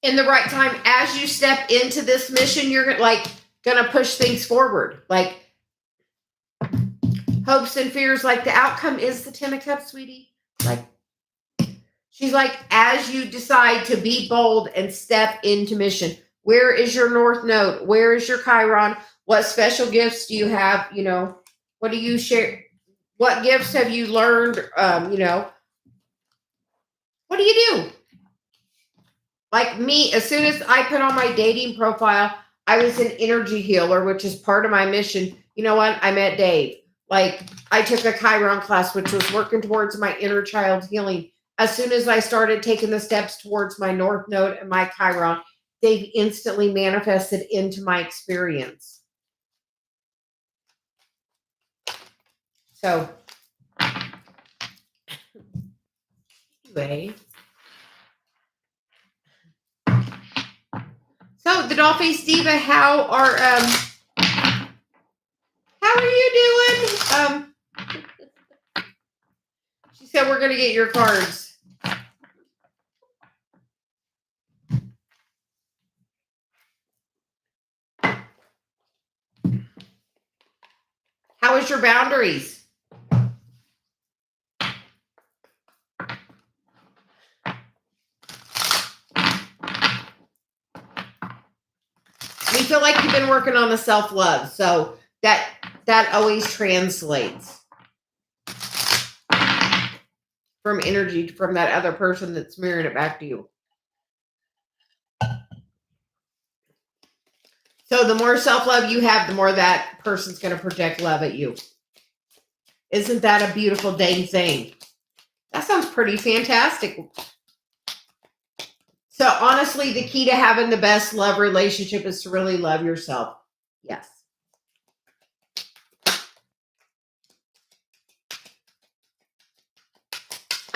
in the right time, as you step into this mission, you're like gonna push things forward. Like hopes and fears, like the outcome is the Ten of Cups, sweetie. Like she's like, as you decide to be bold and step into mission, where is your North Node? Where is your Chiron? What special gifts do you have? What do you share? What gifts have you learned? What do you do? Like me, as soon as I put on my dating profile, I was an energy healer, which is part of my mission. You know what? I met Dave. Like I took a Chiron class, which was working towards my inner child healing. As soon as I started taking the steps towards my North Node and my Chiron, they've instantly manifested into my experience. So, anyway. So, the Dollface Diva, how are you doing? She said we're gonna get your cards. How is your boundaries? We feel like you've been working on the self-love. So that always translates from energy from that other person that's mirroring it back to you. So the more self-love you have, the more that person's going to project love at you. Isn't that a beautiful dang thing? That sounds pretty fantastic. So honestly, the key to having the best love relationship is to really love yourself. Yes.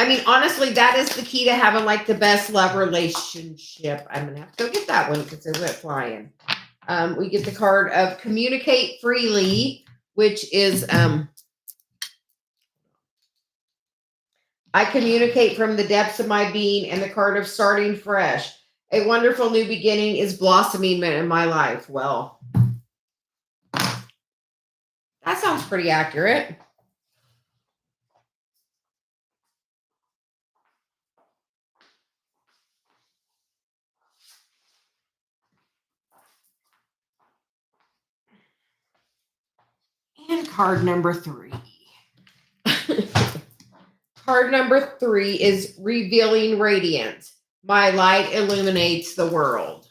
I mean, honestly, that is the key to having like the best love relationship. I'm going to have to go get that one because it went flying. We get the card of communicate freely, which is I communicate from the depths of my being, and the card of starting fresh. A wonderful new beginning is blossoming in my life. Well, that sounds pretty accurate. And card number 3. Card number 3 is revealing radiance. My light illuminates the world.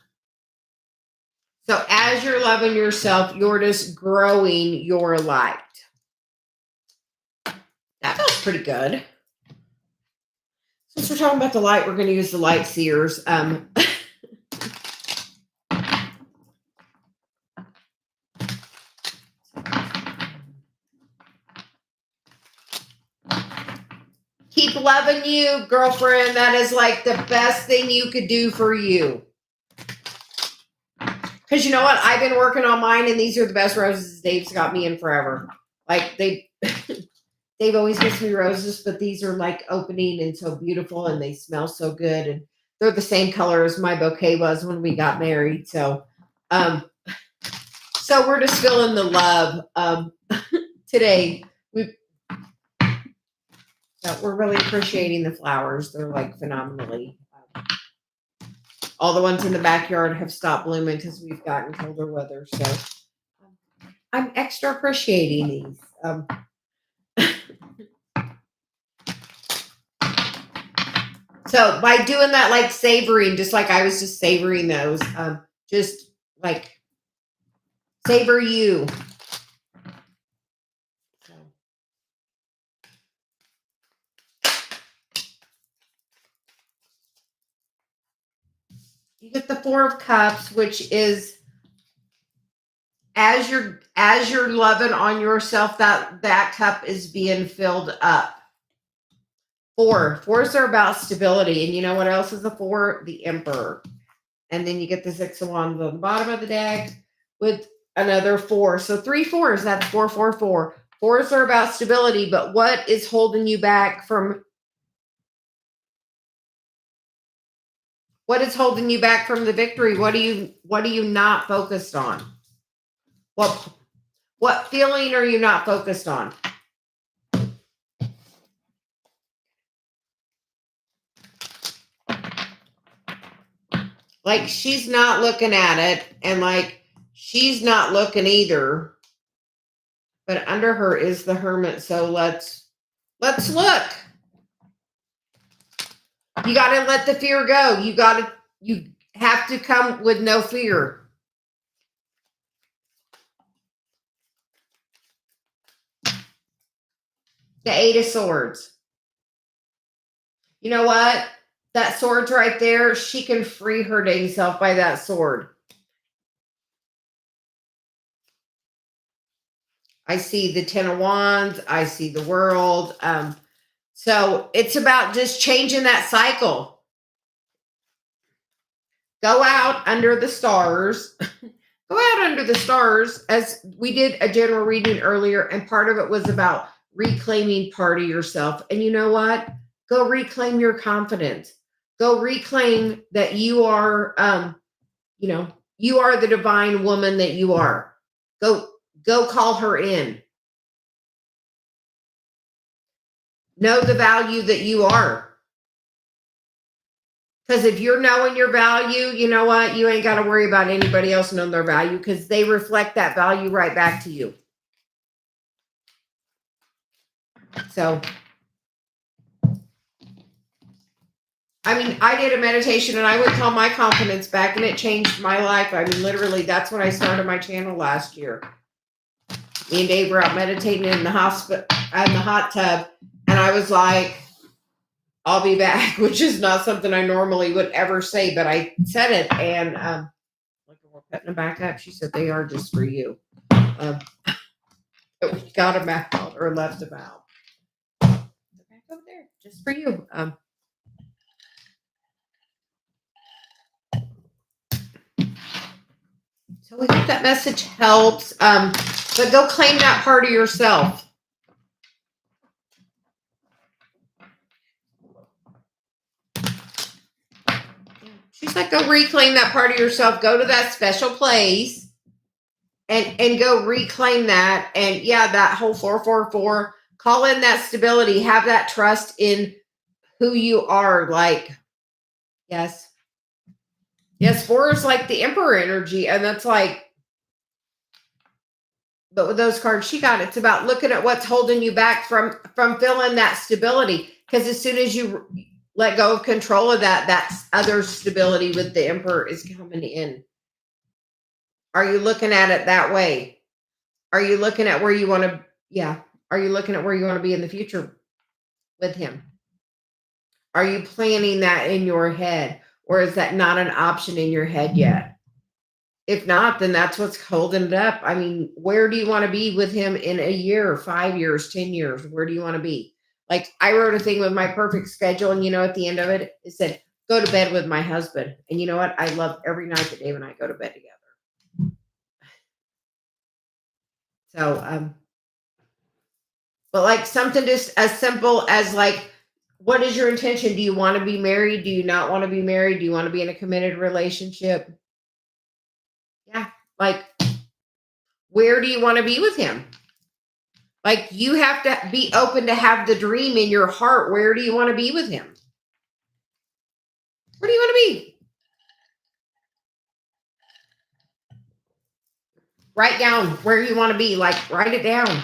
So as you're loving yourself, you're just growing your light. That feels pretty good. Since we're talking about the light, we're going to use the light seers. Keep loving you, girlfriend. That is like the best thing you could do for you. Because you know what? I've been working on mine, and these are the best roses Dave's got me in forever. Like Dave always gets me roses, but these are like opening and so beautiful, and they smell so good, and they're the same color as my bouquet was when we got married. So, so we're just feeling the love today. We're really appreciating the flowers. They're like phenomenally. All the ones in the backyard have stopped blooming because we've gotten colder weather. So I'm extra appreciating these. So by doing that, like savoring, just like I was just savoring those, just like savor you. You get the 4 of Cups, which is as you're loving on yourself, that cup is being filled up. 4s are about stability, and you know what else is a 4? The Emperor. And then you get the 6 of Wands on the bottom of the deck with another 4. So 3 4s. That's 4 4 4. 4s are about stability, but what is holding you back from? What is holding you back from the victory? What are you not focused on? What feeling are you not focused on? Like she's not looking at it, and like she's not looking either. But under her is the Hermit. So let's look. You got to let the fear go. You have to come with no fear. The 8 of Swords. You know what? That sword's right there. She can free her dang self by that sword. I see the 10 of Wands. I see the World. So it's about just changing that cycle. Go out under the stars. Go out under the stars, as we did a general reading earlier, and part of it was about reclaiming part of yourself. And you know what? Go reclaim your confidence. Go reclaim that you are, you are the divine woman that you are. Go call her in. Know the value that you are. Because if you're knowing your value, you know what? You ain't got to worry about anybody else knowing their value because they reflect that value right back to you. So, I mean, I did a meditation and I would call my confidence back and it changed my life. I mean, literally, that's when I started my channel last year. Me and Dave were out meditating in the hospital, in the hot tub. And I was like, I'll be back, which is not something I normally would ever say, but I said it. And look, we're putting them back up. She said, they are just for you. We got them out or left them out. They're back over there, just for you. So we hope that message helps. But go claim that part of yourself. She's like, go reclaim that part of yourself. Go to that special place and go reclaim that. And yeah, that whole 444, call in that stability. Have that trust in who you are. Like, yes. Yes, 4 is like the Emperor energy. And that's like, but with those cards she got, it's about looking at what's holding you back from feeling that stability. Because as soon as you let go of control of that, that's other stability with the Emperor is coming in. Are you looking at it that way? Are you looking at where you want to? Yeah. Are you looking at where you want to be in the future with him? Are you planning that in your head? Or is that not an option in your head yet? If not, then that's what's holding it up. I mean, where do you want to be with him in a year, 5 years, 10 years? Where do you want to be? Like, I wrote a thing with my perfect schedule, and at the end of it, it said, go to bed with my husband. And you know what? I love every night that Dave and I go to bed together. So, but like something just as simple as like, what is your intention? Do you want to be married? Do you not want to be married? Do you want to be in a committed relationship? Yeah. Like, where do you want to be with him? Like, you have to be open to have the dream in your heart. Where do you want to be with him? Where do you want to be? Write down where you want to be. Like, write it down.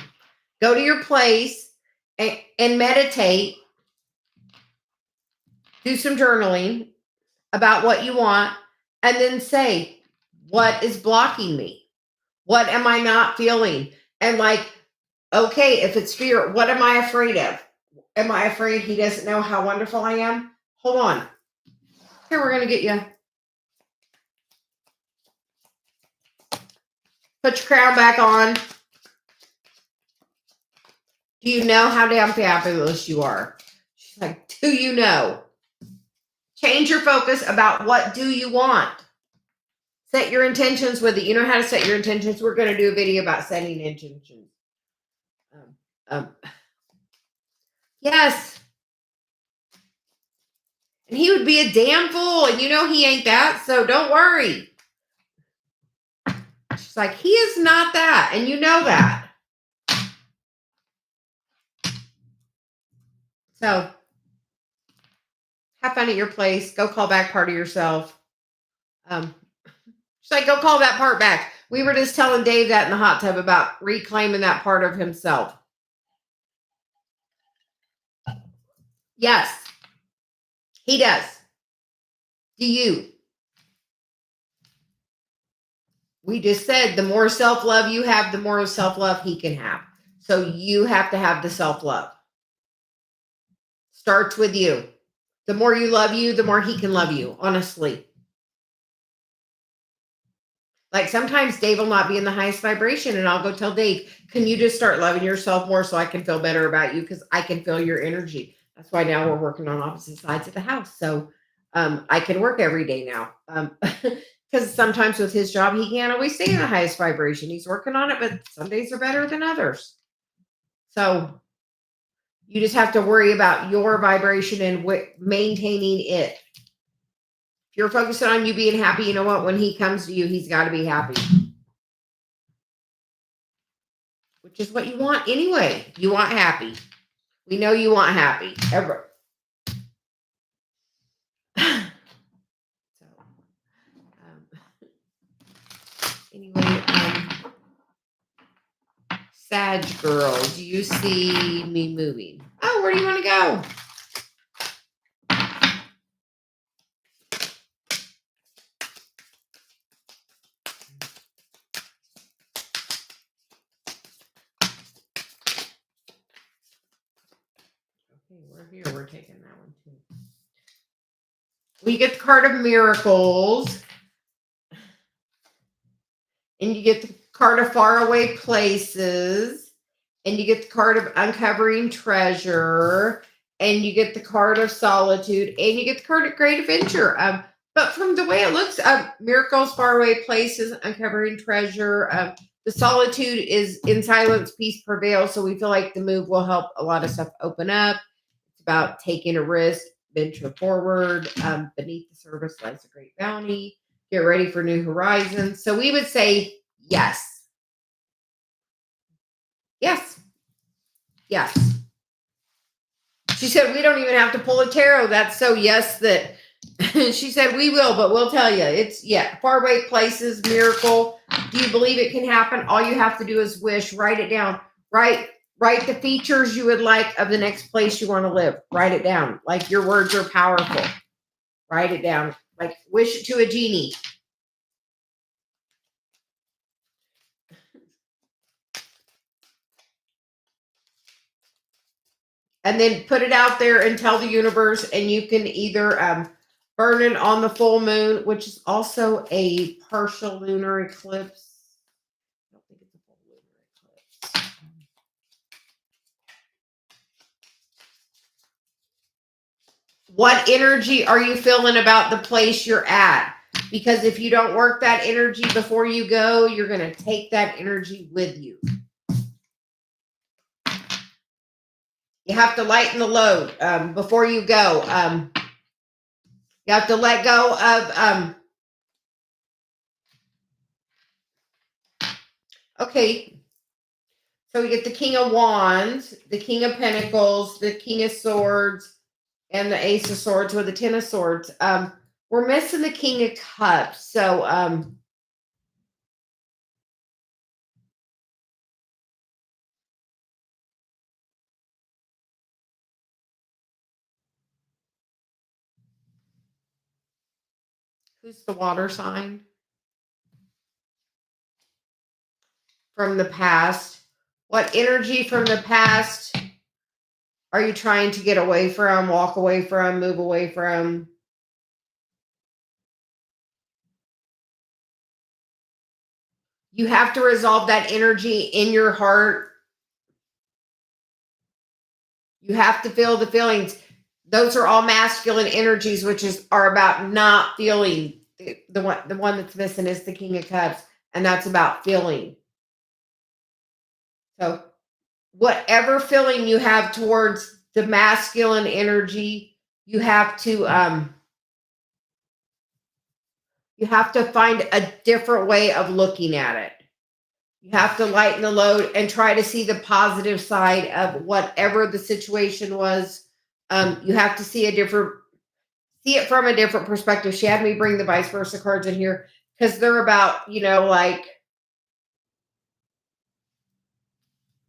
Go to your place and meditate. Do some journaling about what you want. And then say, what is blocking me? What am I not feeling? And like, okay, if it's fear, what am I afraid of? Am I afraid he doesn't know how wonderful I am? Hold on. Here, we're going to get you. Put your crown back on. Do you know how damn fabulous you are? She's like, do you know? Change your focus about what do you want. Set your intentions with it. You know how to set your intentions. We're going to do a video about setting intentions. Yes. And he would be a damn fool. And he ain't that. So don't worry. She's like, he is not that. And you know that. So have fun at your place. Go call back part of yourself. She's like, go call that part back. We were just telling Dave that in the hot tub about reclaiming that part of himself. Yes, he does. Do you? We just said the more self-love you have, the more self-love he can have. So you have to have the self-love. Starts with you. The more you love you, the more he can love you, honestly. Like sometimes Dave will not be in the highest vibration and I'll go tell Dave, can you just start loving yourself more so I can feel better about you because I can feel your energy. That's why now we're working on opposite sides of the house. So I can work every day now. Because sometimes with his job, he can't always stay in the highest vibration. He's working on it, but some days are better than others. So you just have to worry about your vibration and maintaining it. If you're focusing on you being happy, you know what? When he comes to you, he's got to be happy. Which is what you want anyway. You want happy. We know you want happy. Ever. Anyway, Sag girl, do you see me moving? Oh, where do you want to go? Okay, we're here. We're taking that one too. We get the card of miracles. And you get the card of faraway places. And you get the card of uncovering treasure. And you get the card of solitude. And you get the card of great adventure. But from the way it looks, miracles, faraway places, uncovering treasure. The solitude is in silence, peace prevails. So we feel like the move will help a lot of stuff open up. It's about taking a risk, venture forward. Beneath the surface lies a great bounty. Get ready for new horizons. So we would say yes. Yes. Yes. She said, we don't even have to pull a tarot. That's so yes that she said, we will, but we'll tell you. It's, faraway places, miracle. Do you believe it can happen? All you have to do is wish. Write it down. Write the features you would like of the next place you want to live. Write it down. Like your words are powerful. Write it down. Like wish it to a genie. And then put it out there and tell the universe, and you can either burn it on the full moon, which is also a partial lunar eclipse. I don't think it's a full lunar eclipse. What energy are you feeling about the place you're at? Because if you don't work that energy before you go, you're going to take that energy with you. You have to lighten the load before you go. You have to let go of... okay. So we get the King of Wands, the King of Pentacles, the King of Swords, and the Ace of Swords with the Ten of Swords. We're missing the King of Cups. So who's the water sign? From the past. What energy from the past are you trying to get away from, walk away from, move away from? You have to resolve that energy in your heart. You have to feel the feelings. Those are all masculine energies, which are about not feeling. The one that's missing is the King of Cups, and that's about feeling. So whatever feeling you have towards the masculine energy, you have to find a different way of looking at it. You have to lighten the load and try to see the positive side of whatever the situation was. You have to see it from a different perspective. She had me bring the vice versa cards in here because they're about, like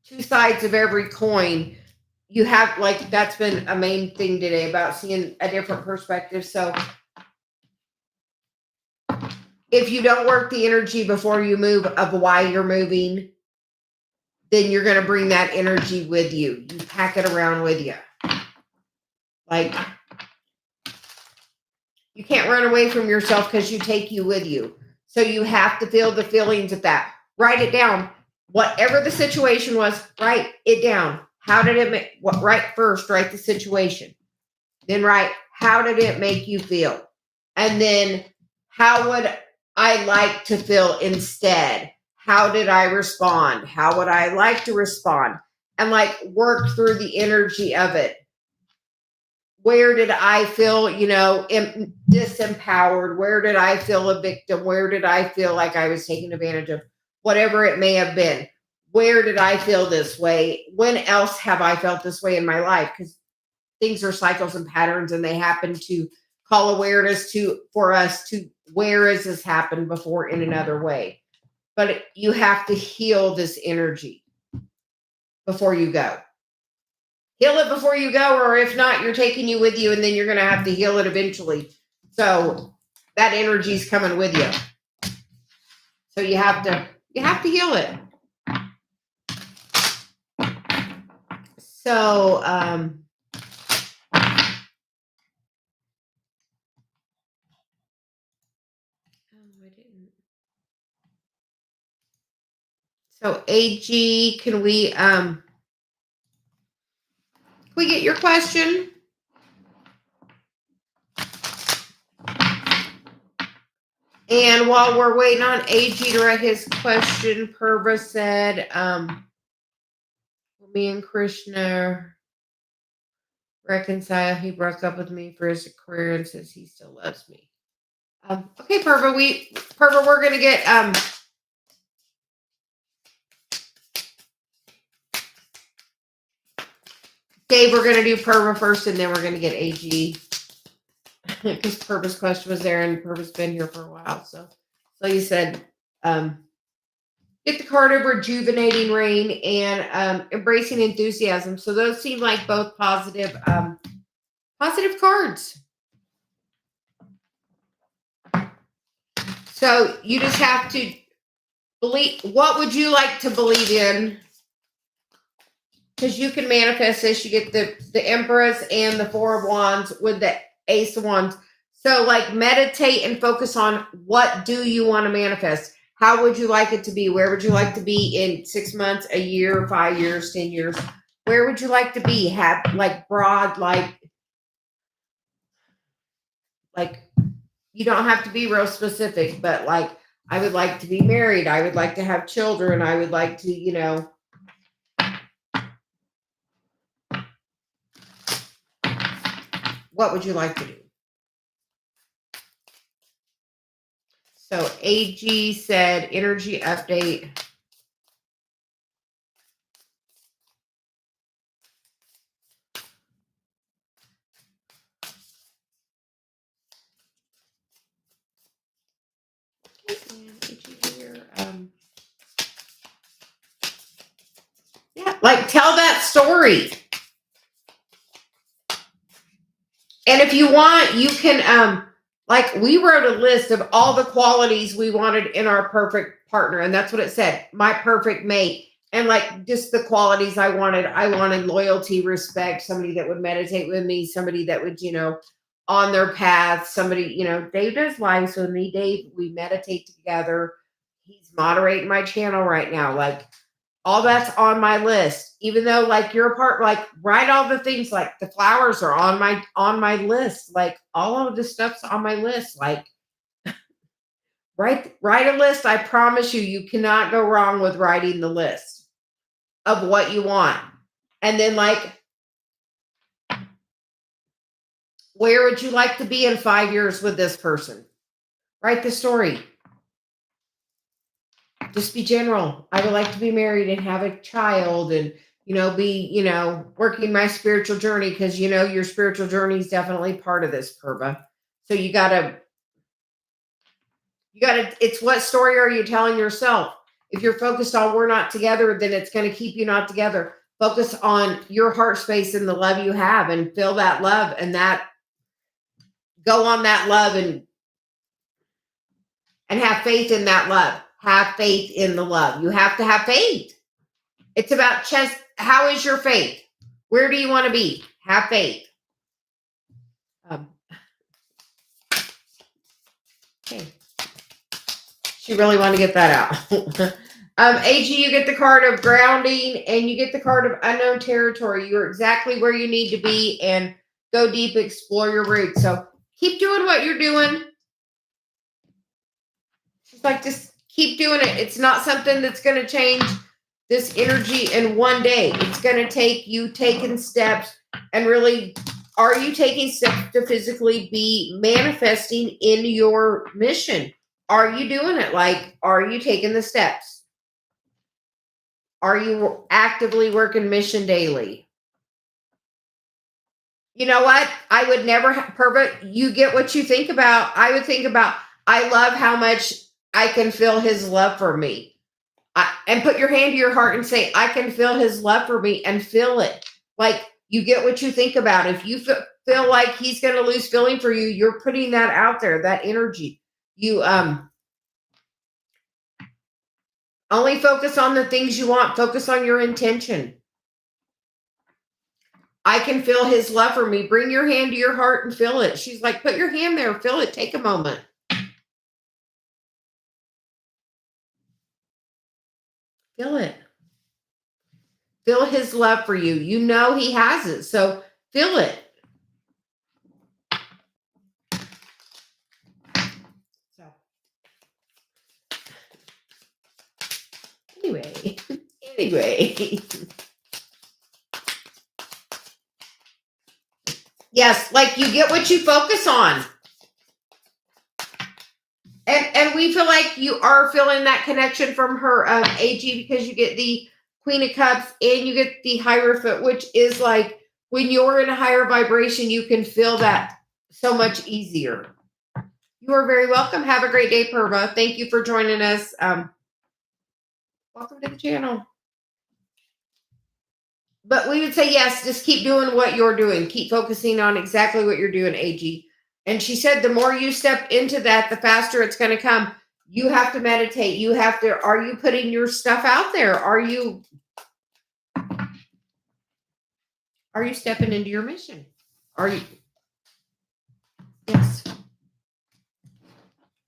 two sides of every coin. You have, like, that's been a main thing today about seeing a different perspective. So if you don't work the energy before you move of why you're moving, then you're going to bring that energy with you. You pack it around with you. Like, you can't run away from yourself because you take you with you. So you have to feel the feelings of that. Write it down. Whatever the situation was, write it down. How did it make, write the situation. Then write, how did it make you feel? And then, how would I like to feel instead? How did I respond? How would I like to respond? And like work through the energy of it. Where did I feel, disempowered? Where did I feel a victim? Where did I feel like I was taken advantage of? Whatever it may have been. Where did I feel this way? When else have I felt this way in my life? Because things are cycles and patterns, and they happen to call awareness for us to where has this happened before in another way. but you have to heal this energy before you go. Heal it before you go, or if not, you're taking you with you, and then you're going to have to heal it eventually. So that energy is coming with you. So you have to heal it. So so AG, can we get your question? And while we're waiting on AG to write his question, Purva said, me and Krishna reconcile. He broke up with me for his career and says he still loves me. Okay, Purva, we're gonna get Dave, we're gonna do Purva first, and then we're gonna get AG. Because Purva's question was there, and Purva's been here for a while. So you said, get the card of rejuvenating rain and embracing enthusiasm. So those seem like both positive cards. So you just have to believe. What would you like to believe in? Because you can manifest this. You get the Empress and the Four of Wands with the Ace of Wands. So like meditate and focus on what do you want to manifest? How would you like it to be? Where would you like to be in 6 months, a year, 5 years, 10 years? Where would you like to be? Have like broad, like you don't have to be real specific, but like, I would like to be married. I would like to have children. I would like to, what would you like to do? So AG said energy update. Yeah, like tell that story. And if you want, you can like we wrote a list of all the qualities we wanted in our perfect partner, and that's what it said, my perfect mate. And like just the qualities I wanted loyalty, respect, somebody that would meditate with me, somebody that would, on their path, somebody, Dave does lives with me. Dave, we meditate together. He's moderating my channel right now. Like all that's on my list, even though like you're a part, like write all the things, like the flowers are on my list. Like all of the stuff's on my list. Like write a list. I promise you cannot go wrong with writing the list of what you want. And then like, where would you like to be in 5 years with this person? Write the story. Just be general. I would like to be married and have a child and, be, working my spiritual journey, because, your spiritual journey is definitely part of this, Purva. So you gotta, it's what story are you telling yourself? If you're focused on we're not together, then it's going to keep you not together. Focus on your heart space and the love you have, and feel that love, and that go on that love, and have faith in that love. Have faith in the love. You have to have faith. It's about how is your faith? Where do you want to be? Have faith. Okay. She really wanted to get that out. AG, you get the card of grounding, and you get the card of unknown territory. You're exactly where you need to be, and go deep, explore your roots. So keep doing what you're doing. Just like, just keep doing it. It's not something that's going to change this energy in one day. It's going to take you taking steps, and really, are you taking steps to physically be manifesting in your mission? Are you doing it? Like, are you taking the steps? Are you actively working mission daily? You know what? I would never, Purva, you get what you think about. I would think about, I love how much I can feel his love for me. And put your hand to your heart and say, I can feel his love for me, and feel it. Like, you get what you think about. If you feel like he's going to lose feeling for you, you're putting that out there, that energy. You only focus on the things you want. Focus on your intention. I can feel his love for me. Bring your hand to your heart and feel it. She's like, put your hand there, feel it. Take a moment. Feel it. Feel his love for you. You know he has it. So feel it. So anyway. Yes, like you get what you focus on. And we feel like you are feeling that connection from her AG, because you get the Queen of Cups and you get the Hierophant, which is like when you're in a higher vibration, you can feel that so much easier. You are very welcome. Have a great day, Purva. Thank you for joining us. Welcome to the channel. But we would say, yes, just keep doing what you're doing. Keep focusing on exactly what you're doing, AG. And she said, the more you step into that, the faster it's going to come. You have to meditate. You have to, are you putting your stuff out there? Are you stepping into your mission? Are you? Yes.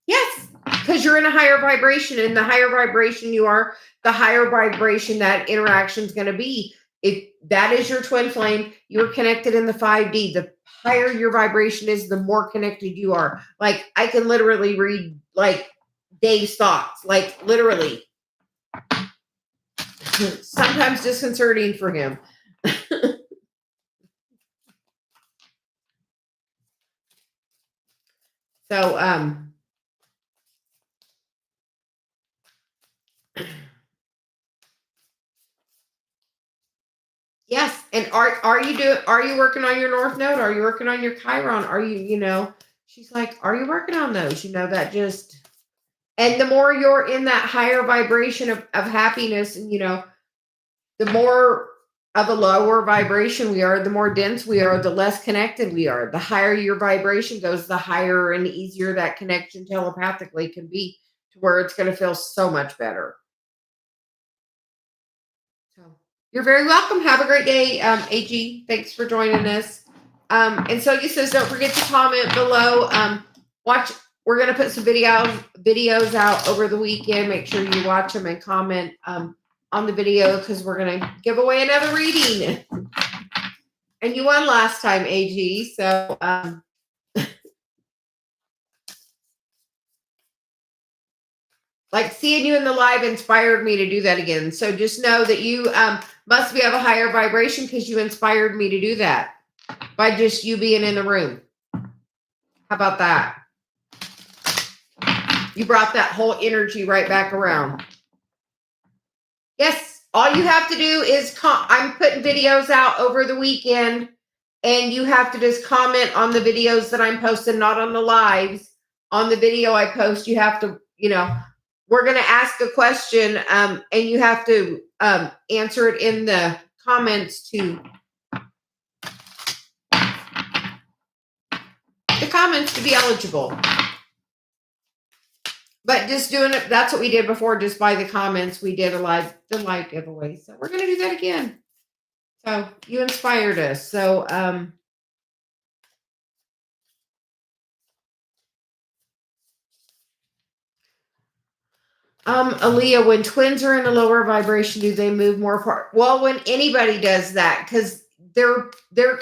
Yes. Because you're in a higher vibration, and the higher vibration you are, the higher vibration that interaction is going to be. If that is your twin flame, you're connected in the 5D. The higher your vibration is, the more connected you are. Like, I can literally read like Dave's thoughts, like literally. Sometimes disconcerting for him. So yes. And are you working on your North Node? Are you working on your Chiron? Are you, she's like, are you working on those? That just, and the more you're in that higher vibration of happiness, and the more of a lower vibration we are, the more dense we are, the less connected we are. The higher your vibration goes, the higher and easier that connection telepathically can be, to where it's going to feel so much better. So you're very welcome. Have a great day, AG. Thanks for joining us. And Celia says, don't forget to comment below. Watch. We're going to put some videos out over the weekend. Make sure you watch them and comment on the video, because we're going to give away another reading. And you won last time, AG. So like, seeing you in the live inspired me to do that again. So just know that you must be of a higher vibration, because you inspired me to do that by just you being in the room. How about that? You brought that whole energy right back around. Yes, all you have to do is I'm putting videos out over the weekend, and you have to just comment on the videos that I'm posting, not on the lives. On the video I post, you have to, we're going to ask a question, and you have to answer it in the comments to be eligible. But just doing it, that's what we did before. Just by the comments, we did the live giveaway. So we're going to do that again. So you inspired us. So Aaliyah, when twins are in a lower vibration, do they move more apart? Well, when anybody does that, because their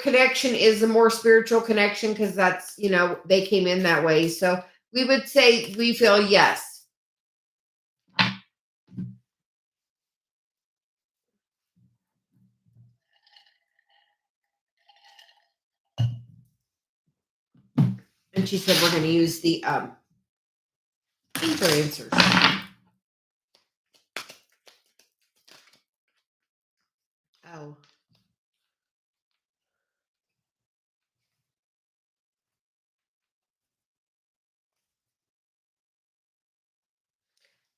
connection is a more spiritual connection, because that's, they came in that way. So we would say we feel yes. And she said we're going to use the answers. Oh.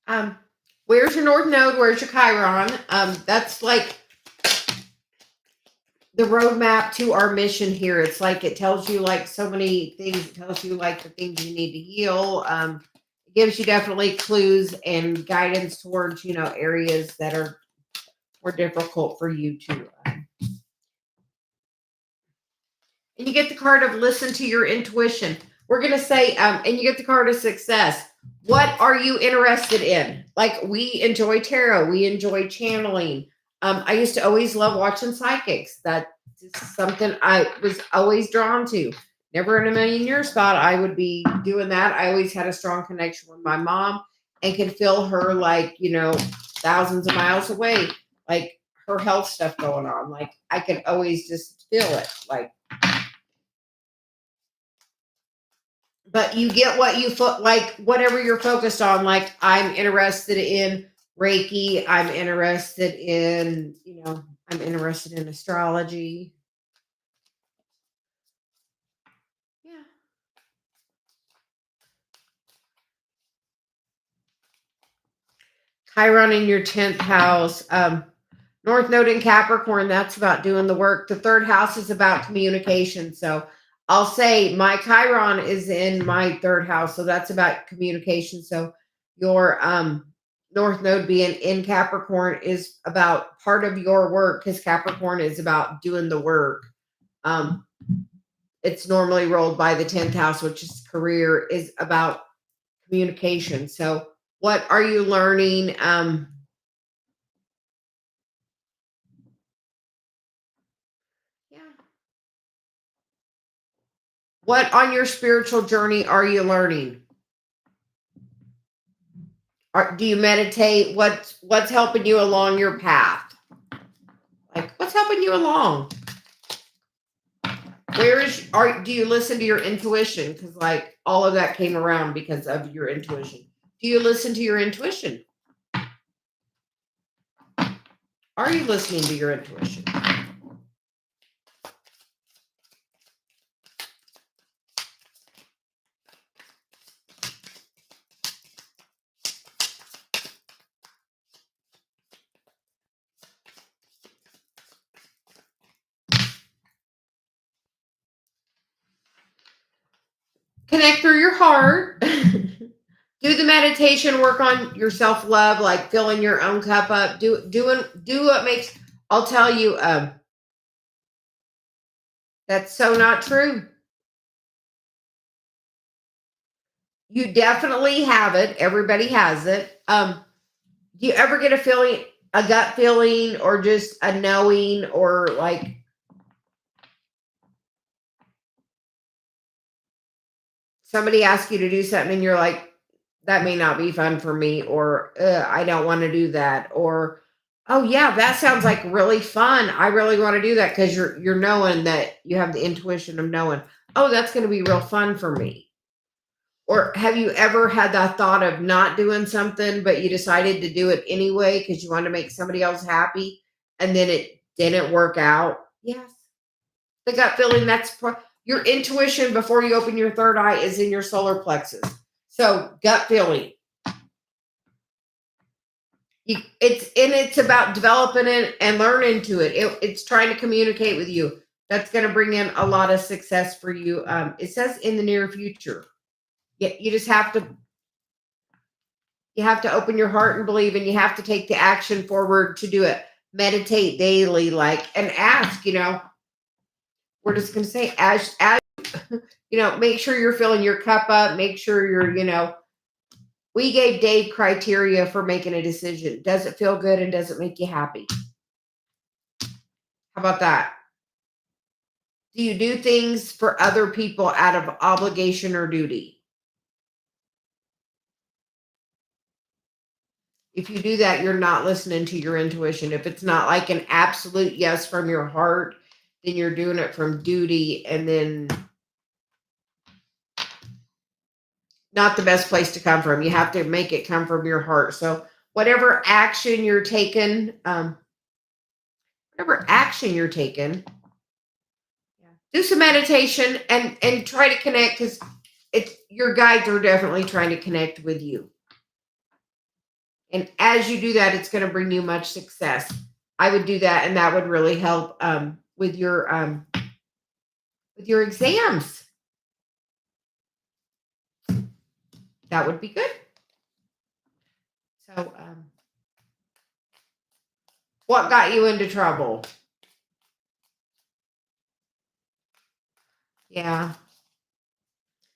Um, where's your North Node? Where's your Chiron? That's like the roadmap to our mission here. It's like it tells you like so many things. It tells you like the things you need to heal. It gives you definitely clues and guidance towards, areas that are more difficult for you to. And you get the card of listen to your intuition. We're going to say, and you get the card of success. What are you interested in? Like we enjoy tarot. We enjoy channeling. I used to always love watching psychics. That's something I was always drawn to. Never in a million years thought I would be doing that. I always had a strong connection with my mom and could feel her like, thousands of miles away, like her health stuff going on. Like I could always just feel it. Like, but you get what you like, whatever you're focused on. Like I'm interested in Reiki. I'm interested in, I'm interested in astrology. Yeah. Chiron in your 10th house. North Node in Capricorn, that's about doing the work. The third house is about communication. So I'll say my Chiron is in my third house. So that's about communication. So your North Node being in Capricorn is about part of your work because Capricorn is about doing the work. It's normally rolled by the 10th house, which is career, is about communication. So what are you learning? Yeah. What on your spiritual journey are you learning? Do you meditate? What's helping you along your path? Like what's helping you along? Do you listen to your intuition? Because like all of that came around because of your intuition. Do you listen to your intuition? Are you listening to your intuition? Connect through your heart. Do the meditation, work on your self-love, like filling your own cup up. Do what makes. I'll tell you, that's so not true. You definitely have it. Everybody has it. Do you ever get a gut feeling, or just a knowing, or like somebody asks you to do something and you're like, that may not be fun for me, or I don't want to do that, or oh yeah, that sounds like really fun. I really want to do that because you're knowing that you have the intuition of knowing, oh, that's going to be real fun for me. Or have you ever had that thought of not doing something, but you decided to do it anyway because you wanted to make somebody else happy, and then it didn't work out? Yes. The gut feeling, your intuition before you open your third eye is in your solar plexus. So gut feeling. It's about developing it and learning to it. It's trying to communicate with you. That's going to bring in a lot of success for you. It says in the near future. You just have to open your heart and believe, and you have to take the action forward to do it. Meditate daily, and ask. We're just going to say as make sure you're filling your cup up. Make sure you're. We gave Dave criteria for making a decision. Does it feel good and does it make you happy? How about that? Do you do things for other people out of obligation or duty? If you do that, you're not listening to your intuition. If it's not like an absolute yes from your heart, then you're doing it from duty, and then not the best place to come from. You have to make it come from your heart. So whatever action you're taking, do some meditation and try to connect, because your guides are definitely trying to connect with you. And as you do that, it's going to bring you much success. I would do that, and that would really help with your exams. That would be good. So, what got you into trouble? Yeah.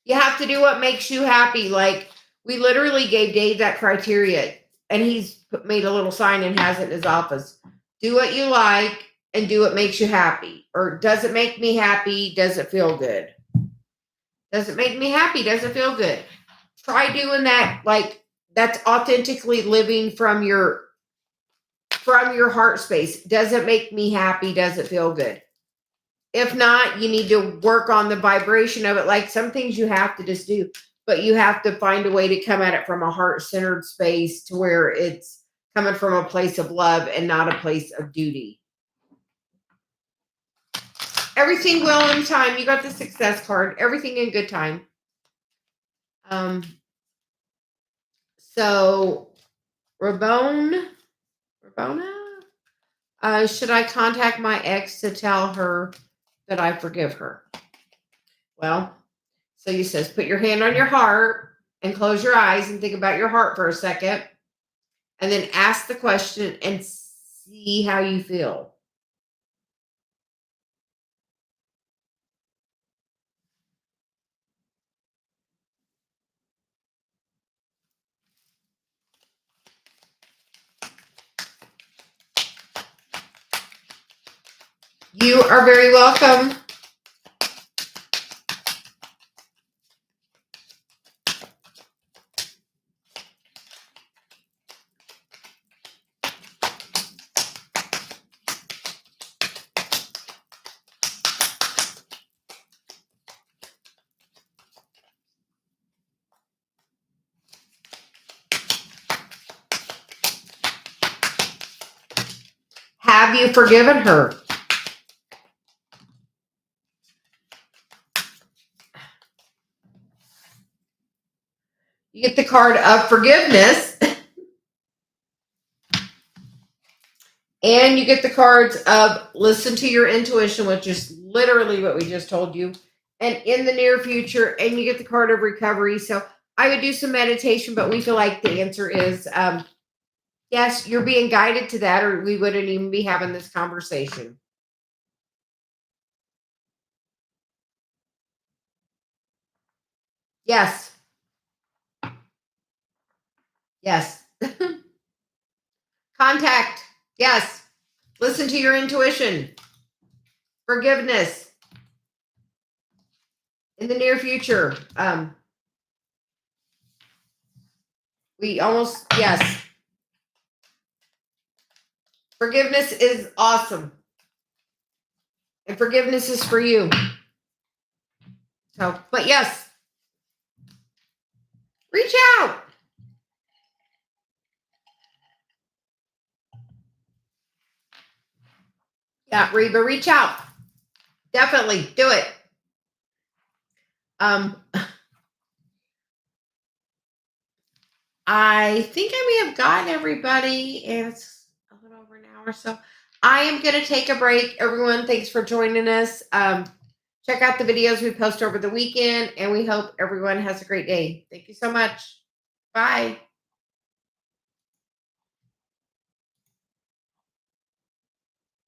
You have to do what makes you happy. Like, we literally gave Dave that criteria, and he's made a little sign and has it in his office. Do what you like and do what makes you happy. Or does it make me happy? Does it feel good? Does it make me happy? Does it feel good? Try doing that. Like, that's authentically living from your heart space. Does it make me happy? Does it feel good? If not, you need to work on the vibration of it. Like, some things you have to just do, but you have to find a way to come at it from a heart-centered space to where it's coming from a place of love and not a place of duty. Everything will in time. You got the success card. Everything in good time. So, Rabona, should I contact my ex to tell her that I forgive her? Well, Celia says, put your hand on your heart and close your eyes and think about your heart for a second. And then ask the question and see how you feel. You are very welcome. Have you forgiven her? You get the card of forgiveness. And you get the cards of listen to your intuition, which is literally what we just told you. And in the near future, and you get the card of recovery. So I would do some meditation, but we feel like the answer is yes, you're being guided to that, or we wouldn't even be having this conversation. Yes. Yes. Contact. Yes. Listen to your intuition. Forgiveness. In the near future. Yes. Forgiveness is awesome. And forgiveness is for you. So, but yes. Reach out. Yeah, Reba, reach out. Definitely do it. I think I may have gotten everybody, and it's a little over an hour. So I am going to take a break. Everyone, thanks for joining us. Check out the videos we post over the weekend, and we hope everyone has a great day. Thank you so much. Bye.